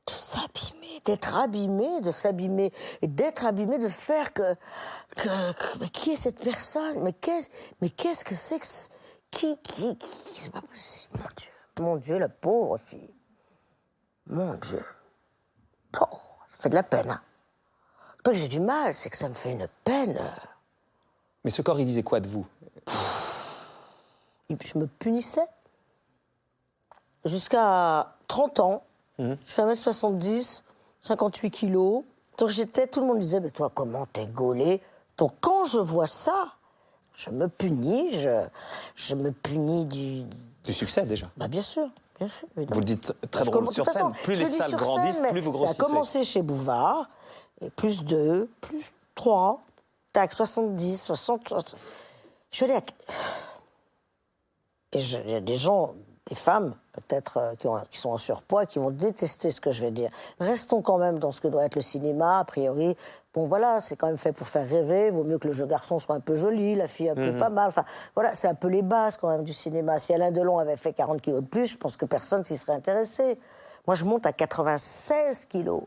De s'abîmer, d'être abîmé, de s'abîmer, et d'être abîmé, de faire mais qui est cette personne? Mais qu'est-ce que c'est que... Qui c'est pas possible, mon Dieu, la pauvre fille. Mon Dieu. Oh, ça fait de la peine, hein. Pas que j'ai du mal, c'est que ça me fait une peine. Mais ce corps, il disait quoi de vous? Je me punissais. Jusqu'à 30 ans, je fais 1m70, 58 kilos. Donc tout le monde me disait, mais toi, comment t'es gaulé? Donc quand je vois ça, je me punis, je me punis du succès, déjà. Bah bien sûr, évidemment. Vous le dites très drôle sur scène. Plus les salles grandissent, plus vous grossissez. Ça a commencé chez Bouvard, et plus 2, plus 3, tac, 70, 60... Je suis allée à... Et il y a des gens... des femmes, peut-être, qui sont en surpoids, qui vont détester ce que je vais dire. Restons quand même dans ce que doit être le cinéma, a priori. Bon, voilà, c'est quand même fait pour faire rêver. Vaut mieux que le jeu garçon soit un peu joli, la fille un peu pas mal. Enfin, voilà, c'est un peu les bases, quand même, du cinéma. Si Alain Delon avait fait 40 kilos de plus, je pense que personne s'y serait intéressé. Moi, je monte à 96 kilos.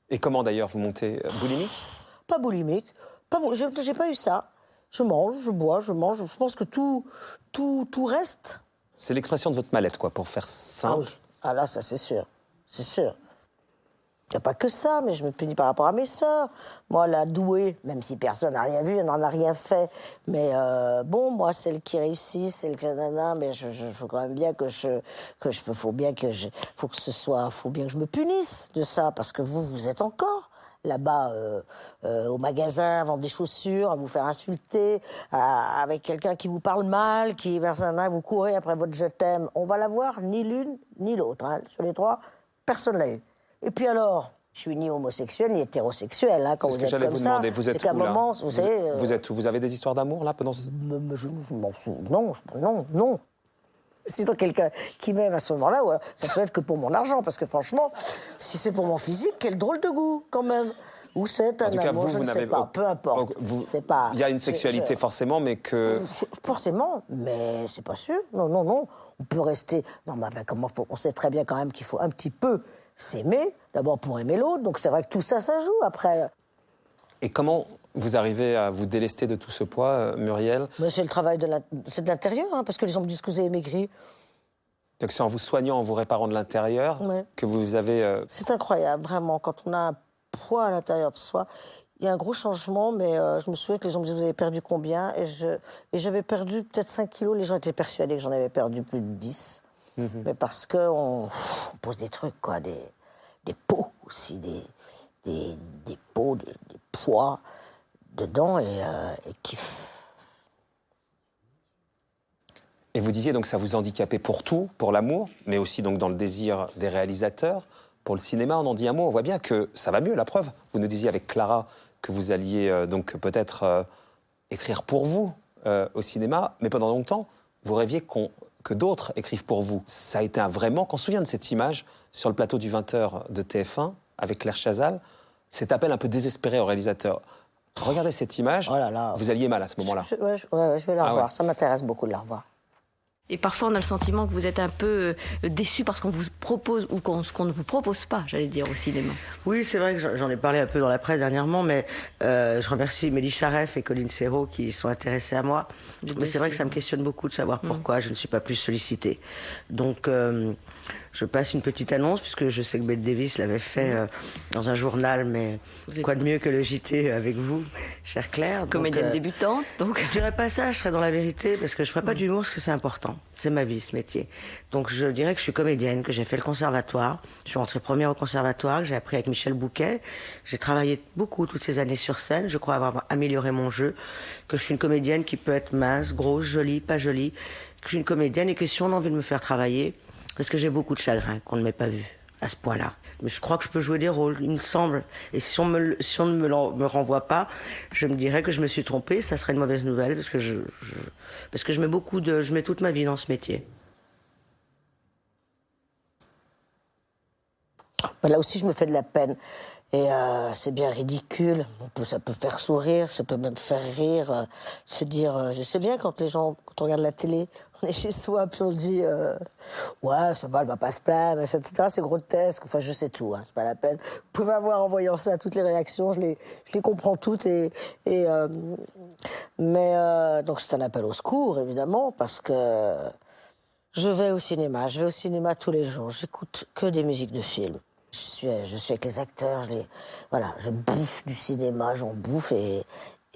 Et comment, d'ailleurs, vous montez? Boulimique? Pas boulimique. J'ai pas eu ça. Je mange, je bois, je mange. Je pense que tout reste. C'est l'expression de votre mal-être, quoi, pour faire simple. Ah oui. Ah là, ça, c'est sûr. C'est sûr. Il n'y a pas que ça, mais je me punis par rapport à mes sœurs. Moi, la douée, même si personne n'a rien vu, elle n'en a rien fait. Mais bon, moi, celle qui réussit, celle qui... mais faut quand même bien faut bien que je me punisse de ça, parce que vous êtes encore là-bas au magasin, à vendre des chaussures, à vous faire insulter, avec quelqu'un qui vous parle mal, qui vous courez après votre je t'aime. On va la voir, ni l'une ni l'autre. Hein. Sur les trois, personne l'a eu. Et puis alors, je suis ni homosexuel ni hétérosexuel. Hein, quand C'est ce vous que êtes j'allais comme vous ça, demander. Vous êtes c'est qu'à un où, là moment, vous savez... Vous êtes où? Vous avez des histoires d'amour, là, pendant ce... Je m'en fous. Non. Si c'est quelqu'un qui m'aime à ce moment-là, ouais, ça peut être que pour mon argent, parce que franchement, si c'est pour mon physique, quel drôle de goût, quand même. Ou c'est un amour, je ne sais pas, peu importe. Il y a une sexualité forcément, mais que... Forcément, mais c'est pas sûr. Non. On peut rester... Non, mais on sait très bien quand même qu'il faut un petit peu s'aimer, d'abord pour aimer l'autre, donc c'est vrai que tout ça, ça joue après. Et comment vous arrivez à vous délester de tout ce poids, Muriel? Mais c'est le travail de l'intérieur, hein, parce que les gens me disent que vous avez maigri. Donc c'est en vous soignant, en vous réparant de l'intérieur, que vous avez... C'est incroyable, vraiment. Quand on a un poids à l'intérieur de soi, il y a un gros changement, mais je me souviens que les gens me disaient, vous avez perdu combien? Et j'avais perdu peut-être 5 kilos. Les gens étaient persuadés que j'en avais perdu plus de 10. Mais parce qu'on pose des trucs, quoi, des pots aussi, des pots, des poids dedans et qui... Et vous disiez donc que ça vous handicapait pour tout, pour l'amour, mais aussi donc dans le désir des réalisateurs. Pour le cinéma, on en dit un mot, on voit bien que ça va mieux, la preuve. Vous nous disiez avec Clara que vous alliez donc peut-être écrire pour vous au cinéma, mais pendant longtemps, vous rêviez que d'autres écrivent pour vous. Ça a été un vrai manque. On se souvient de cette image sur le plateau du 20h de TF1 avec Claire Chazal, cet appel un peu désespéré au réalisateur. Regardez cette image, vous alliez mal à ce moment-là. Je vais la revoir, ça m'intéresse beaucoup de la revoir. Et parfois, on a le sentiment que vous êtes un peu déçu parce qu'on vous propose ou qu'on ne vous propose pas, j'allais dire, au cinéma. Oui, c'est vrai que j'en ai parlé un peu dans la presse dernièrement, mais je remercie Mélie Charef et Colline Serrault qui sont intéressés à moi. Mais c'est vrai que ça me questionne beaucoup de savoir pourquoi je ne suis pas plus sollicitée. Donc, je passe une petite annonce, puisque je sais que Bette Davis l'avait fait dans un journal, mais quoi de mieux que le JT avec vous, chère Claire. Comédienne débutante, donc. Je dirais pas ça, je serais dans la vérité, parce que je ferais pas d'humour, parce que c'est important. C'est ma vie, ce métier. Donc je dirais que je suis comédienne, que j'ai fait le conservatoire. Je suis rentrée première au conservatoire, que j'ai appris avec Michel Bouquet. J'ai travaillé beaucoup toutes ces années sur scène. Je crois avoir amélioré mon jeu. Que je suis une comédienne qui peut être mince, grosse, jolie, pas jolie. Que je suis une comédienne et que si on a envie de me faire travailler, parce que j'ai beaucoup de chagrin qu'on ne m'ait pas vu à ce point-là. Mais je crois que je peux jouer des rôles, il me semble. Et si on ne me renvoie pas, je me dirais que je me suis trompée. Ça serait une mauvaise nouvelle parce que je mets toute ma vie dans ce métier. Là aussi, je me fais de la peine. Et c'est bien ridicule. Ça peut faire sourire, ça peut même faire rire. Se dire, je sais bien quand on regarde la télé, on est chez soi, puis on dit, ouais, ça va, elle va pas se plaindre, etc. C'est grotesque. Enfin, je sais tout, hein, c'est pas la peine. Vous pouvez avoir en voyant ça toutes les réactions, je les comprends toutes. Mais donc c'est un appel au secours, évidemment, parce que je vais au cinéma tous les jours. J'écoute que des musiques de films. Je suis avec les acteurs, je bouffe du cinéma, j'en bouffe et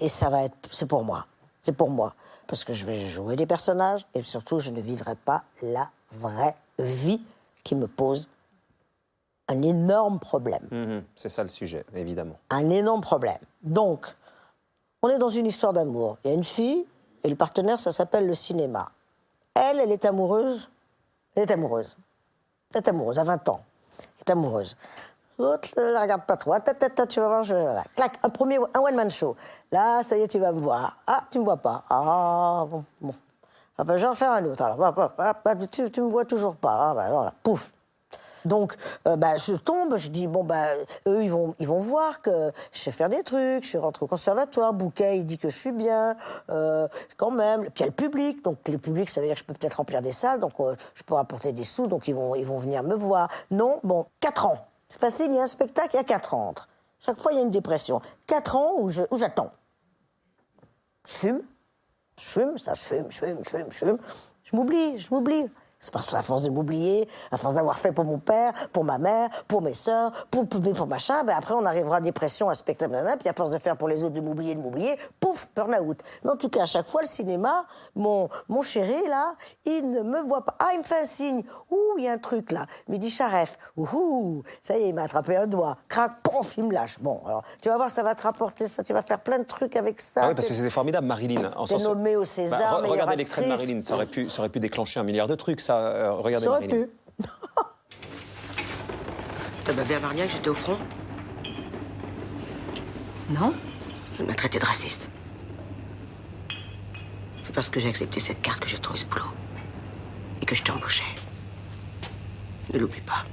c'est pour moi. C'est pour moi. Parce que je vais jouer des personnages et surtout, je ne vivrai pas la vraie vie qui me pose un énorme problème. C'est ça le sujet, évidemment. Un énorme problème. Donc, on est dans une histoire d'amour. Il y a une fille et le partenaire, ça s'appelle le cinéma. Elle est amoureuse. Elle est amoureuse à 20 ans. Elle est amoureuse. L'autre, ne la regarde pas trop. Tu vas voir, clac, un one-man show. Là, ça y est, tu vas me voir. Ah, tu me vois pas. Ah, bon. Ah, ben, je vais en faire un autre. Alors, tu me vois toujours pas. Ah, ben, alors là, pouf. Donc, je tombe, je dis, eux, ils vont voir que je sais faire des trucs, je suis rentrée au conservatoire, Bouquet, il dit que je suis bien, quand même. Puis il y a le public, donc le public, ça veut dire que je peux peut-être remplir des salles, donc je peux rapporter des sous, donc ils vont venir me voir. Non, 4 ans. C'est facile, il y a un spectacle, il y a 4 ans entre. Chaque fois, il y a une dépression. 4 ans où j'attends. Je fume. Je m'oublie. C'est parce que à force de m'oublier, à force d'avoir fait pour mon père, pour ma mère, pour mes sœurs, pour machin, ben après on arrivera à dépression, à spectacle, puis à force de faire pour les autres, de m'oublier, pouf, burn-out. Mais en tout cas, à chaque fois, le cinéma, mon chéri, là, il ne me voit pas. Ah, il me fait un signe. Ouh, il y a un truc, là. Il me dit, Charef. Ouh, ça y est, il m'a attrapé un doigt. Crac, pouf, il me lâche. Bon, alors, tu vas voir, ça va te rapporter ça. Tu vas faire plein de trucs avec ça. Ah oui, parce que c'était formidable, Marilyn. T'es nommée au César, regardez l'extrait de Marilyn, ça aurait pu déclencher un milliard de trucs, ça. Regardez ça aurait Marilyn. pu. T'as bavé à Marniac, j'étais au front? Non. Il m'a traité de raciste. C'est parce que j'ai accepté cette carte que j'ai trouvé ce boulot. Et que je t'ai embauché. Ne l'oublie pas.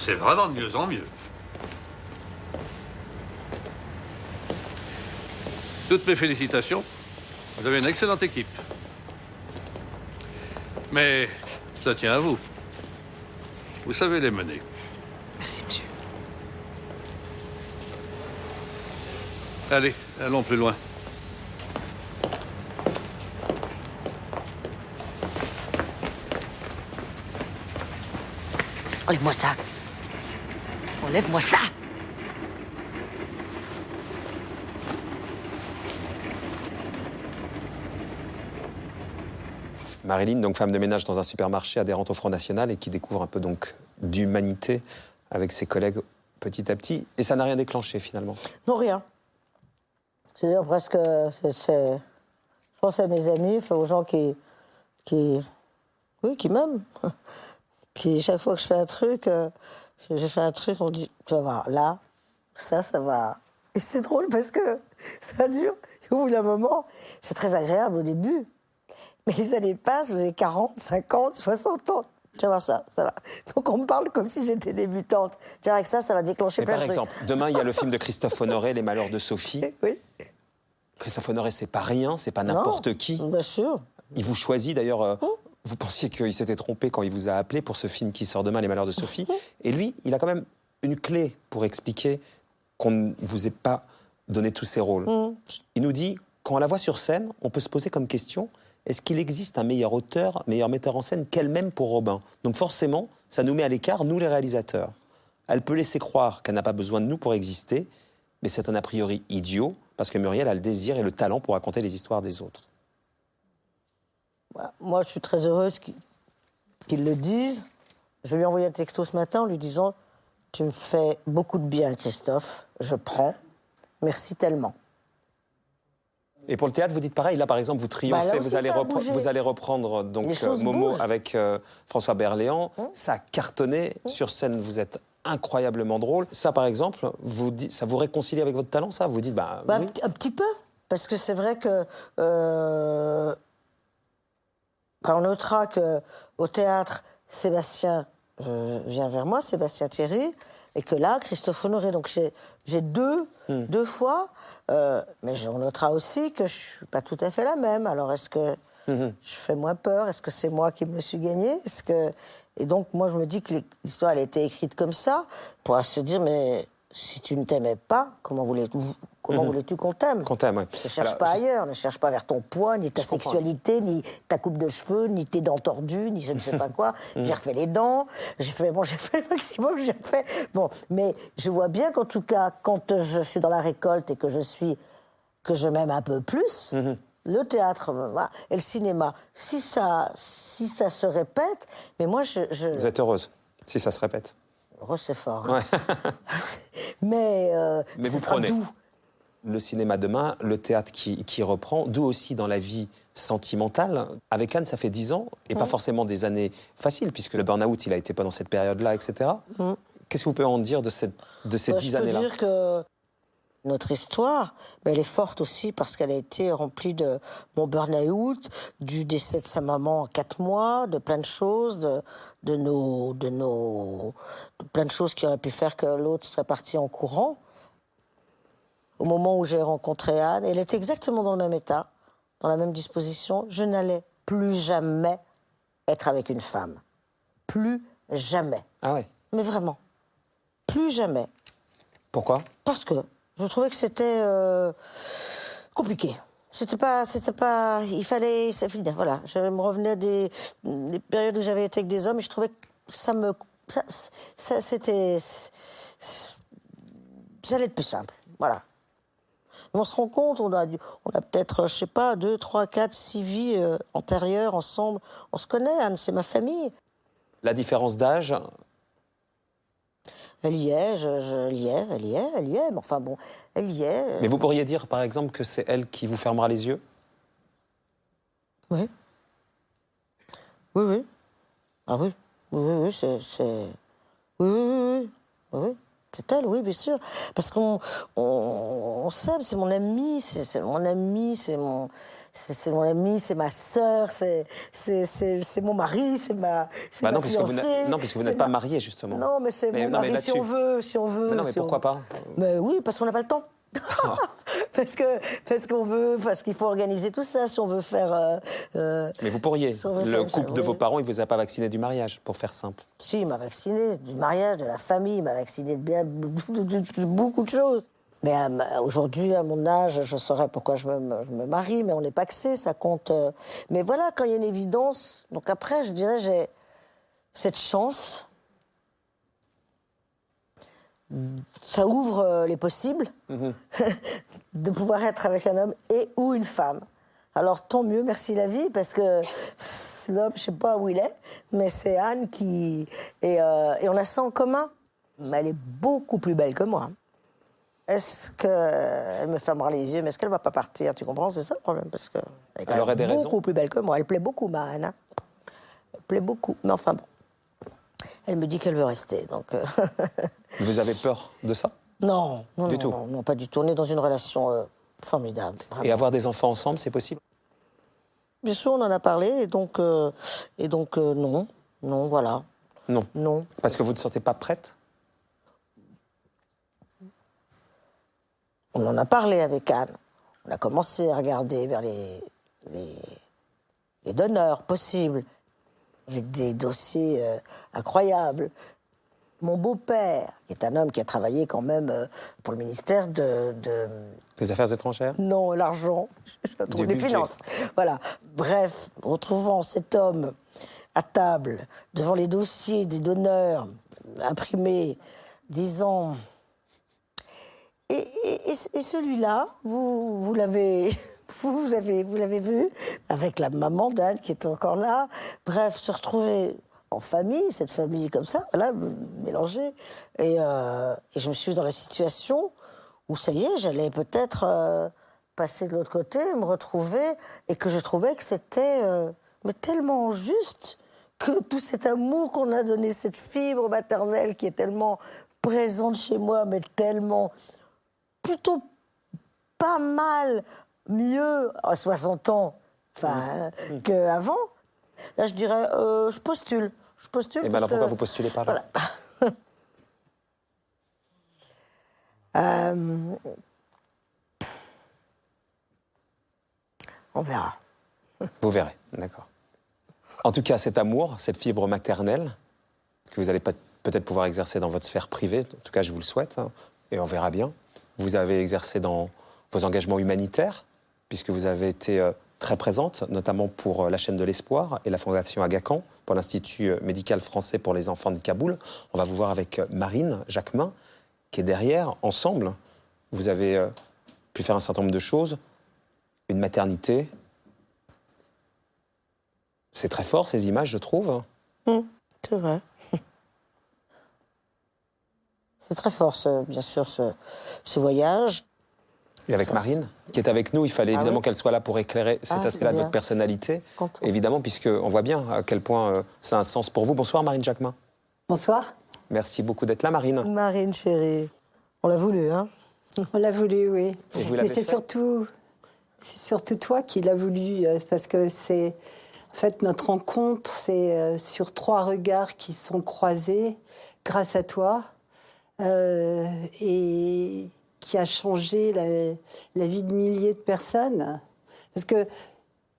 C'est vraiment de mieux en mieux. Toutes mes félicitations. Vous avez une excellente équipe. Mais ça tient à vous. Vous savez les mener. Merci, monsieur. Allez, allons plus loin. Enlève-moi ça. Enlève-moi ça. Marilyn, donc femme de ménage dans un supermarché adhérente au Front National et qui découvre un peu donc d'humanité avec ses collègues petit à petit. Et ça n'a rien déclenché finalement? Non, rien. C'est-à-dire presque... Je pense à mes amis, enfin, aux gens qui m'aiment. Qui, chaque fois que je fais un truc, j'ai fait un truc, on dit, tu vas voir, là, ça va. Et c'est drôle parce que ça dure. Et au bout d'un moment, c'est très agréable au début. Mais les années passent, vous avez 40, 50, 60 ans. Tu vas voir ça va. Donc on me parle comme si j'étais débutante. Tu vois, avec ça va déclencher plein de trucs. Par exemple, demain, il y a le film de Christophe Honoré, Les Malheurs de Sophie. Oui. Christophe Honoré, c'est pas rien, c'est pas n'importe qui. Bien sûr. Il vous choisit d'ailleurs... Vous pensiez qu'il s'était trompé quand il vous a appelé pour ce film qui sort demain, Les Malheurs de Sophie. Et lui, il a quand même une clé pour expliquer qu'on ne vous ait pas donné tous ses rôles. Il nous dit, quand on la voit sur scène, on peut se poser comme question, est-ce qu'il existe un meilleur auteur, meilleur metteur en scène qu'elle-même pour Robin? Donc forcément, ça nous met à l'écart, nous les réalisateurs. Elle peut laisser croire qu'elle n'a pas besoin de nous pour exister, mais c'est un a priori idiot, parce que Muriel a le désir et le talent pour raconter les histoires des autres. Moi, je suis très heureuse qu'ils le disent. Je lui ai envoyé un texto ce matin en lui disant « Tu me fais beaucoup de bien, Christophe. Je prends. Merci tellement. » Et pour le théâtre, vous dites pareil. Là, par exemple, vous triomphez, vous allez reprendre donc, Momo bougent. avec François Berléand. Ça a cartonné. Sur scène, vous êtes incroyablement drôle. Ça, par exemple, ça vous réconcilie avec votre talent, ça? Vous dites oui. Un petit peu. Parce que c'est vrai que... on notera qu'au théâtre, Sébastien vient vers moi, Sébastien Thierry, et que là, Christophe Honoré. Donc j'ai deux fois, mais on notera aussi que je ne suis pas tout à fait la même. Alors est-ce que je fais moins peur? Est-ce que c'est moi qui me le suis gagné? Et donc moi je me dis que l'histoire elle a été écrite comme ça, pour se dire mais si tu ne t'aimais pas, comment voulais-tu qu'on t'aime? Qu'on t'aime, oui. Ne cherche pas ailleurs, ne cherche pas vers ton poids, ni ta sexualité, ni ta coupe de cheveux, ni tes dents tordues, ni je ne sais pas quoi. J'ai refait les dents, j'ai fait le maximum, Bon, mais je vois bien qu'en tout cas, quand je suis dans la récolte et que je m'aime un peu plus, le théâtre et le cinéma, si ça se répète, mais moi Vous êtes heureuse, si ça se répète? Heureuse, c'est fort. Hein. Ouais. mais vous prenez doux. Le cinéma demain, le théâtre qui reprend, d'où aussi dans la vie sentimentale. Avec Anne, ça fait 10 ans, et pas forcément des années faciles, puisque le burn-out, il a été pendant cette période-là, etc. Qu'est-ce que vous pouvez en dire de ces 10 années-là? Je peux dire que notre histoire, elle est forte aussi parce qu'elle a été remplie de mon burn-out, du décès de sa maman en 4 mois, de plein de choses, de plein de choses qui auraient pu faire que l'autre serait parti en courant. Au moment où j'ai rencontré Anne, elle était exactement dans le même état, dans la même disposition. Je n'allais plus jamais être avec une femme. Plus jamais. Ah ouais. Mais vraiment. Plus jamais. Pourquoi? Parce que je trouvais que c'était compliqué. C'était pas, il fallait, voilà. Je me revenais des périodes où j'avais été avec des hommes et je trouvais que c'était, ça allait être plus simple. Voilà. Mais on se rend compte, on a peut-être, je sais pas, 2, 3, 4, 6 vies antérieures ensemble. On se connaît, Anne, c'est ma famille. La différence d'âge? Elle y est, elle y est, mais enfin bon, elle y est. Mais vous pourriez dire, par exemple, que c'est elle qui vous fermera les yeux? Oui. Oui. Ah oui. Oui, c'est... Oui. C'est elle, oui, bien sûr. Parce qu'on s'aime, c'est mon ami, c'est mon ami, c'est mon ami, c'est ma sœur, c'est mon mari, c'est ma fiancée. Non, puisque vous n'êtes pas marié, justement. Non, mais c'est mon mari, si on veut. Mais non, mais pourquoi pas? Mais oui, parce qu'on n'a pas le temps. parce qu'il faut organiser tout ça, si on veut faire... mais vous pourriez. Le couple de vos parents, il vous a pas vacciné du mariage, pour faire simple. Si, il m'a vacciné du mariage, de la famille, il m'a vacciné de beaucoup de choses. Mais aujourd'hui, à mon âge, je saurais pourquoi je me marie, mais on n'est pas axé, ça compte. Mais voilà, quand il y a une évidence... Donc après, je dirais, j'ai cette chance... Ça ouvre les possibles de pouvoir être avec un homme et ou une femme. Alors tant mieux, merci la vie, parce que l'homme, je sais pas où il est, mais c'est Anne qui... Et on a ça en commun. Mais elle est beaucoup plus belle que moi. Est-ce qu'elle me fermera les yeux, mais est-ce qu'elle va pas partir? Tu comprends? C'est ça le problème, parce que elle aurait des raisons. Beaucoup plus belle que moi. Elle plaît beaucoup, ma Anne. Elle plaît beaucoup, mais enfin bon. Elle me dit qu'elle veut rester, donc... Vous avez peur de ça? Non, non, pas du tout. On est dans une relation formidable. Vraiment. Et avoir des enfants ensemble, c'est possible? Bien sûr, on en a parlé, et donc non, voilà. Non. Parce que vous ne sentez pas prête? On en a parlé avec Anne. On a commencé à regarder vers les donneurs possibles, avec des dossiers incroyables. Mon beau-père, qui est un homme qui a travaillé quand même pour le ministère des Affaires étrangères? Non, l'argent, les finances. Voilà. Bref, retrouvant cet homme à table, devant les dossiers des donneurs imprimés, disant... Et celui-là, vous l'avez vu, avec la maman d'Anne qui est encore là. Bref, se retrouver en famille, cette famille comme ça, voilà, mélangée. Et je me suis dans la situation où, ça y est, j'allais peut-être passer de l'autre côté, me retrouver, et que je trouvais que c'était mais tellement juste, que tout cet amour qu'on a donné, cette fibre maternelle qui est tellement présente chez moi, mais tellement... plutôt pas mal mieux à 60 ans qu'avant. Là, je dirais, je postule. Et bien alors pourquoi vous postulez pas là? Voilà. On verra. Vous verrez, d'accord. En tout cas, cet amour, cette fibre maternelle, que vous allez peut-être pouvoir exercer dans votre sphère privée, en tout cas, je vous le souhaite, hein, et on verra bien. Vous avez exercé dans vos engagements humanitaires, puisque vous avez été très présente, notamment pour la chaîne de l'Espoir et la Fondation Aga Khan, pour l'Institut médical français pour les enfants de Kaboul. On va vous voir avec Marine Jacquemin, qui est derrière. Ensemble, vous avez pu faire un certain nombre de choses. Une maternité. C'est très fort, ces images, je trouve. C'est vrai. C'est très fort, bien sûr, ce voyage. Et avec Marine, qui est avec nous, il fallait évidemment qu'elle soit là pour éclairer cet aspect-là de votre personnalité. Évidemment, puisqu'on voit bien à quel point ça a un sens pour vous. Bonsoir, Marine Jacquemin. Bonsoir. Merci beaucoup d'être là, Marine. Marine, chérie. On l'a voulu, hein? On l'a voulu, oui. Et vous mais c'est surtout toi qui l'as voulu, parce que c'est... En fait, notre rencontre, c'est sur 3 regards qui sont croisés grâce à toi. Et qui a changé la vie de milliers de personnes. Parce que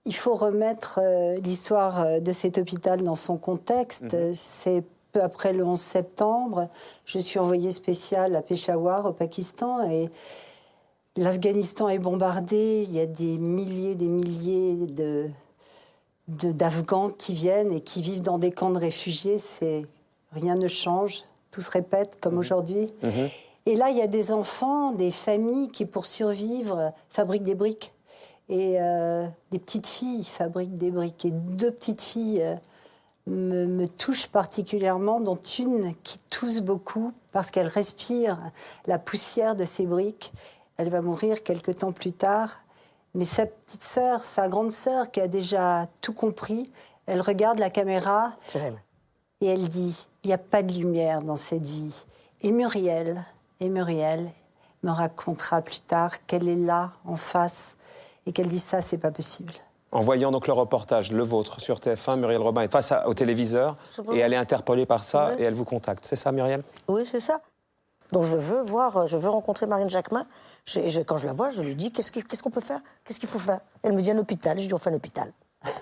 il faut remettre l'histoire de cet hôpital dans son contexte. C'est peu après le 11 septembre. Je suis envoyée spéciale à Peshawar, au Pakistan, et l'Afghanistan est bombardé. Il y a des milliers d'Afghans qui viennent et qui vivent dans des camps de réfugiés. Rien ne change, tout se répète comme aujourd'hui. Et là, il y a des enfants, des familles qui, pour survivre, fabriquent des briques. Et des petites filles fabriquent des briques. Et 2 petites filles me touchent particulièrement, dont une qui tousse beaucoup parce qu'elle respire la poussière de ces briques. Elle va mourir quelque temps plus tard. Mais sa petite sœur, sa grande sœur, qui a déjà tout compris, elle regarde la caméra et elle dit « Il n'y a pas de lumière dans cette vie ». Et Muriel me racontera plus tard qu'elle est là, en face, et qu'elle dit ça, c'est pas possible. En voyant donc le reportage, le vôtre, sur TF1, Muriel Robin est face au téléviseur et elle est interpellée par ça et elle vous contacte. C'est ça, Muriel? Oui, c'est ça. Donc je veux rencontrer Marine Jacquemin. Quand je la vois, je lui dis qu'est-ce qu'on peut faire? Qu'est-ce qu'il faut faire? Elle me dit un hôpital. Je dis on fait un hôpital.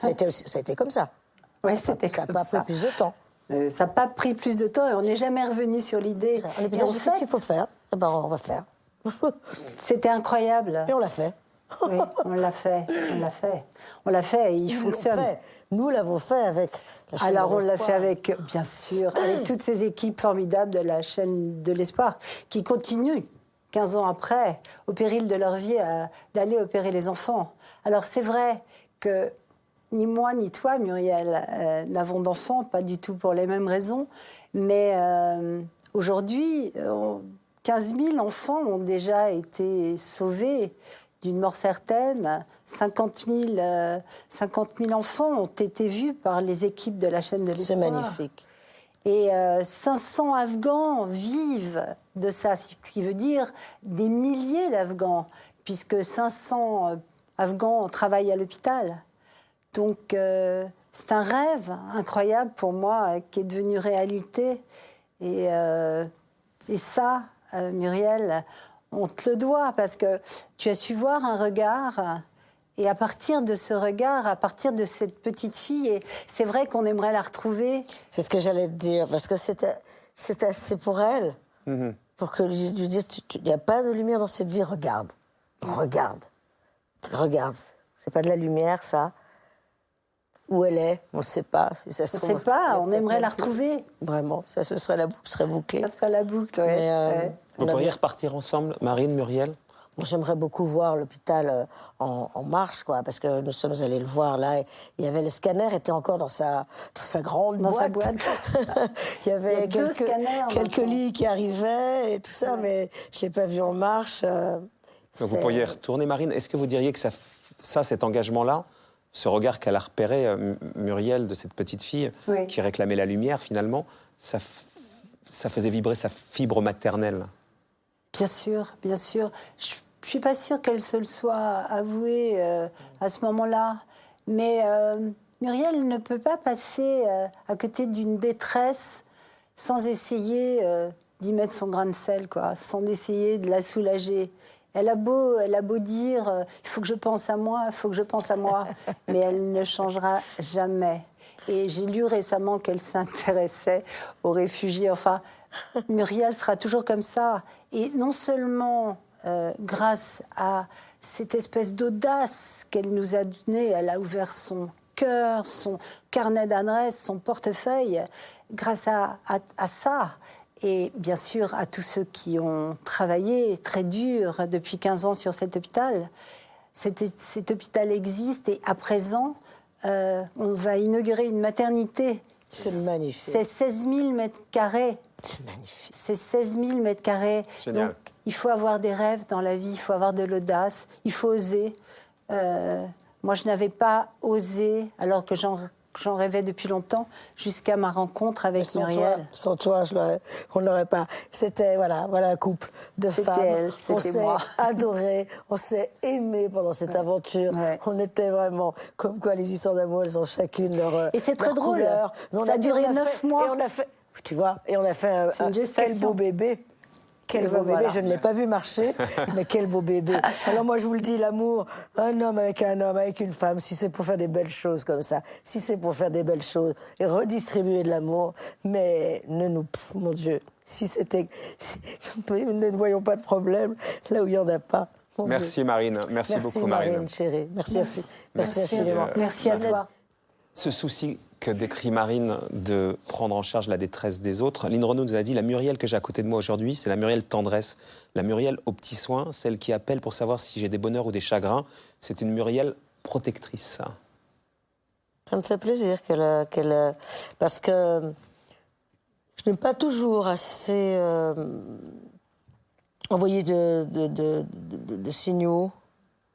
Ça a été comme ça. Oui, c'était comme ça. Ça n'a pas pris plus de temps. Ça n'a pas pris plus de temps et on n'est jamais revenu sur l'idée. Qu'est-ce qu'il faut faire? Eh ben, on va faire. C'était incroyable. Et on l'a fait. Oui, on l'a fait. Et il fonctionne. Nous l'avons fait avec la chaîne Alors de on l'a l'Espoir. fait avec, bien sûr, avec toutes ces équipes formidables de la chaîne de l'Espoir qui continuent 15 ans après, au péril de leur vie, d'aller opérer les enfants. Alors c'est vrai que ni moi ni toi, Muriel, n'avons d'enfants, pas du tout pour les mêmes raisons, mais aujourd'hui, 15 000 enfants ont déjà été sauvés d'une mort certaine. 50 000 enfants ont été vus par les équipes de la chaîne de l'Espoir. C'est magnifique. Et 500 Afghans vivent de ça, ce qui veut dire des milliers d'Afghans, puisque 500 Afghans travaillent à l'hôpital. Donc c'est un rêve incroyable pour moi qui est devenu réalité. Et ça, Muriel, on te le doit, parce que tu as su voir un regard, et à partir de ce regard, à partir de cette petite fille, et c'est vrai qu'on aimerait la retrouver. C'est ce que j'allais te dire, parce que c'est assez pour elle, pour que lui dise, il n'y a pas de lumière dans cette vie, regarde. C'est pas de la lumière, ça. Où elle est, on ne sait pas. Si ça se trouve, on ne sait pas, on aimerait la retrouver. Vraiment, la boucle serait bouclée. Ça serait la boucle, oui. Vous pourriez repartir ensemble, Marine, Muriel? Moi, j'aimerais beaucoup voir l'hôpital en marche, quoi, parce que nous sommes allés le voir là. Il y avait le scanner, était encore dans sa grande boîte. Il y avait quelques lits qui arrivaient et tout ça, mais je l'ai pas vu en marche. Vous pourriez retourner, Marine. Est-ce que vous diriez que cet engagement-là, ce regard qu'elle a repéré, Muriel, de cette petite fille qui réclamait la lumière, finalement, ça faisait vibrer sa fibre maternelle? Bien sûr, bien sûr. Je ne suis pas sûre qu'elle se le soit avouée à ce moment-là. Mais Muriel ne peut pas passer à côté d'une détresse sans essayer d'y mettre son grain de sel, quoi, sans essayer de la soulager. Elle a beau dire « il faut que je pense à moi, il faut que je pense à moi », mais elle ne changera jamais. Et j'ai lu récemment qu'elle s'intéressait aux réfugiés. Enfin, Muriel sera toujours comme ça. Et non seulement grâce à cette espèce d'audace qu'elle nous a donnée, elle a ouvert son cœur, son carnet d'adresses, son portefeuille, grâce à ça. Et bien sûr, à tous ceux qui ont travaillé très dur depuis 15 ans sur cet hôpital. Cet hôpital existe et à présent, on va inaugurer une maternité. C'est magnifique. C'est 16 000 mètres carrés. C'est magnifique. C'est 16 000 mètres carrés. Génial. Donc, il faut avoir des rêves dans la vie, il faut avoir de l'audace, il faut oser. Moi, je n'avais pas osé, alors que j'en rêvais depuis longtemps, jusqu'à ma rencontre avec Muriel. Sans toi, on n'aurait pas. C'était, voilà un couple de femmes. Elle, on c'était s'est moi. adorés, on s'est aimés pendant cette aventure. Ouais. On était vraiment, comme quoi les histoires d'amour, elles ont chacune leur Et c'est très drôle. Mais ça a duré 9 mois. Et on a fait, tu vois, et on a fait quel beau bébé. Quel beau bébé, je ne l'ai pas vu marcher, mais quel beau bébé. Alors moi je vous le dis, l'amour, un homme, avec une femme, si c'est pour faire des belles choses comme ça, si c'est pour faire des belles choses et redistribuer de l'amour, mais mon Dieu, si c'était... nous ne voyons pas de problème là où il n'y en a pas. Merci Marine, merci beaucoup Marine, chérie. Merci infiniment. Merci à toi. Ce souci que décrit Marine de prendre en charge la détresse des autres, Lynn Renaud nous a dit, la Muriel que j'ai à côté de moi aujourd'hui, c'est la Muriel tendresse, la Muriel aux petits soins, celle qui appelle pour savoir si j'ai des bonheurs ou des chagrins. C'est une Muriel protectrice. Ça me fait plaisir qu'elle parce que je n'ai pas toujours assez envoyé de signaux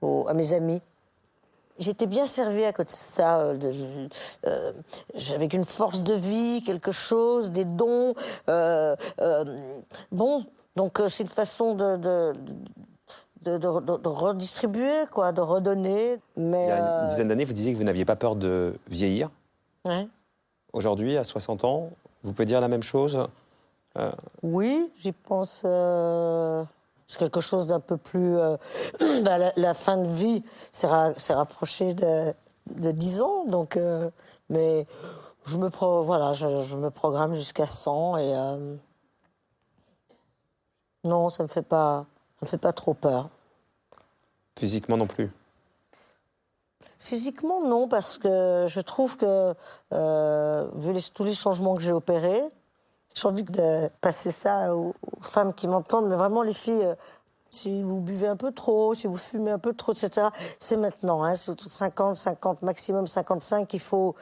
à mes amis. J'étais bien servie à côté de ça. J'avais une force de vie, quelque chose, des dons. Donc c'est une façon de redistribuer, quoi, de redonner. Mais, il y a une dizaine d'années, vous disiez que vous n'aviez pas peur de vieillir. Ouais. Aujourd'hui, à 60 ans, vous pouvez dire la même chose Oui, j'y pense. C'est quelque chose d'un peu plus... la fin de vie s'est rapprochée de 10 ans, donc... mais je me programme jusqu'à 100 et... non, ça me fait pas trop peur. Physiquement non plus? Physiquement, non, parce que je trouve que, vu tous les changements que j'ai opérés, j'ai envie de passer ça aux femmes qui m'entendent, mais vraiment les filles, si vous buvez un peu trop, si vous fumez un peu trop, etc., c'est maintenant, hein, c'est autour de 50, maximum 55, il faut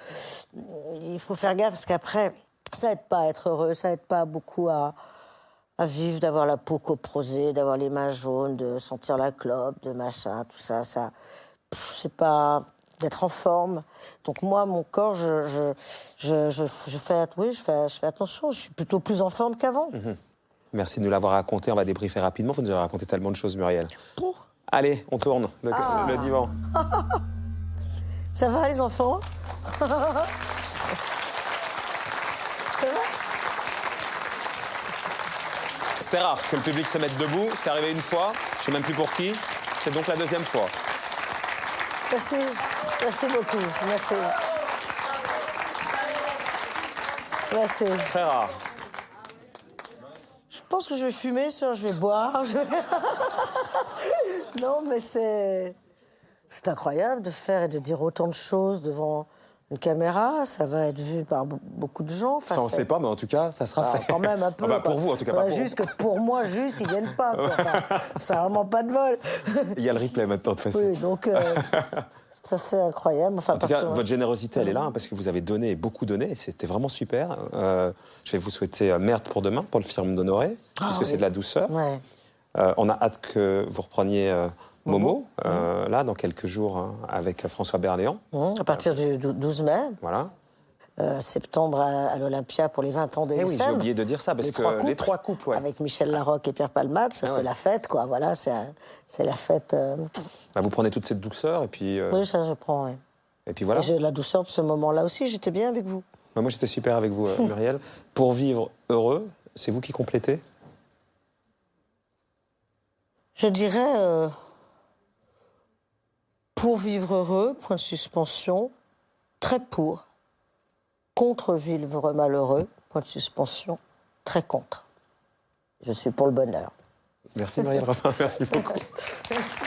faire gaffe, parce qu'après, ça aide pas à être heureux, ça aide pas beaucoup à vivre, d'avoir la peau coprosée, d'avoir les mains jaunes, de sentir la clope, de machin, tout ça, c'est pas... d'être en forme. Donc moi, mon corps, je fais attention. Je suis plutôt plus en forme qu'avant. Merci de nous l'avoir raconté. On va débriefer rapidement. Vous nous avez raconté tellement de choses, Muriel. Allez, on tourne le divan. Ça va, les enfants? Ça va? C'est rare que le public se mette debout. C'est arrivé une fois. Je ne sais même plus pour qui. C'est donc la deuxième fois. Merci. Merci beaucoup. Merci. Merci. Très rare. Je pense que je vais fumer, je vais boire. Non, mais c'est incroyable de faire et de dire autant de choses devant une caméra. Ça va être vu par beaucoup de gens. Enfin, ça, on ne sait pas, mais en tout cas, ça sera fait. Quand même un peu. Pour vous, en tout cas. Pas pour juste que pour moi, ils viennent pas. Ça n'a vraiment pas de vol. Il y a le replay maintenant, de toute façon. Oui, donc... ça, c'est incroyable. Enfin, en tout cas, votre générosité, elle est là, hein, parce que vous avez donné, beaucoup donné, et c'était vraiment super. Je vais vous souhaiter merde pour demain, pour le film d'Honoré, parce que c'est de la douceur. Ouais. On a hâte que vous repreniez Momo, là, dans quelques jours, hein, avec François Berléand. À partir du 12 mai. Voilà. Septembre à l'Olympia pour les 20 ans de l'ISEM. Oui, j'ai oublié de dire ça, parce que les trois couples, ouais. Avec Michel Larocque et Pierre Palmade, ça, c'est la fête, quoi. Voilà, c'est la fête. Vous prenez toute cette douceur, et puis... Oui, ça, je prends, oui. Et puis voilà. J'ai la douceur de ce moment-là aussi, j'étais bien avec vous. Moi, j'étais super avec vous, Muriel. Pour vivre heureux, c'est vous qui complétez? Je dirais... pour vivre heureux, point de suspension, très pour. Contre vivre malheureux, point de suspension, très contre. Je suis pour le bonheur. Merci Muriel Robin, merci beaucoup. Merci.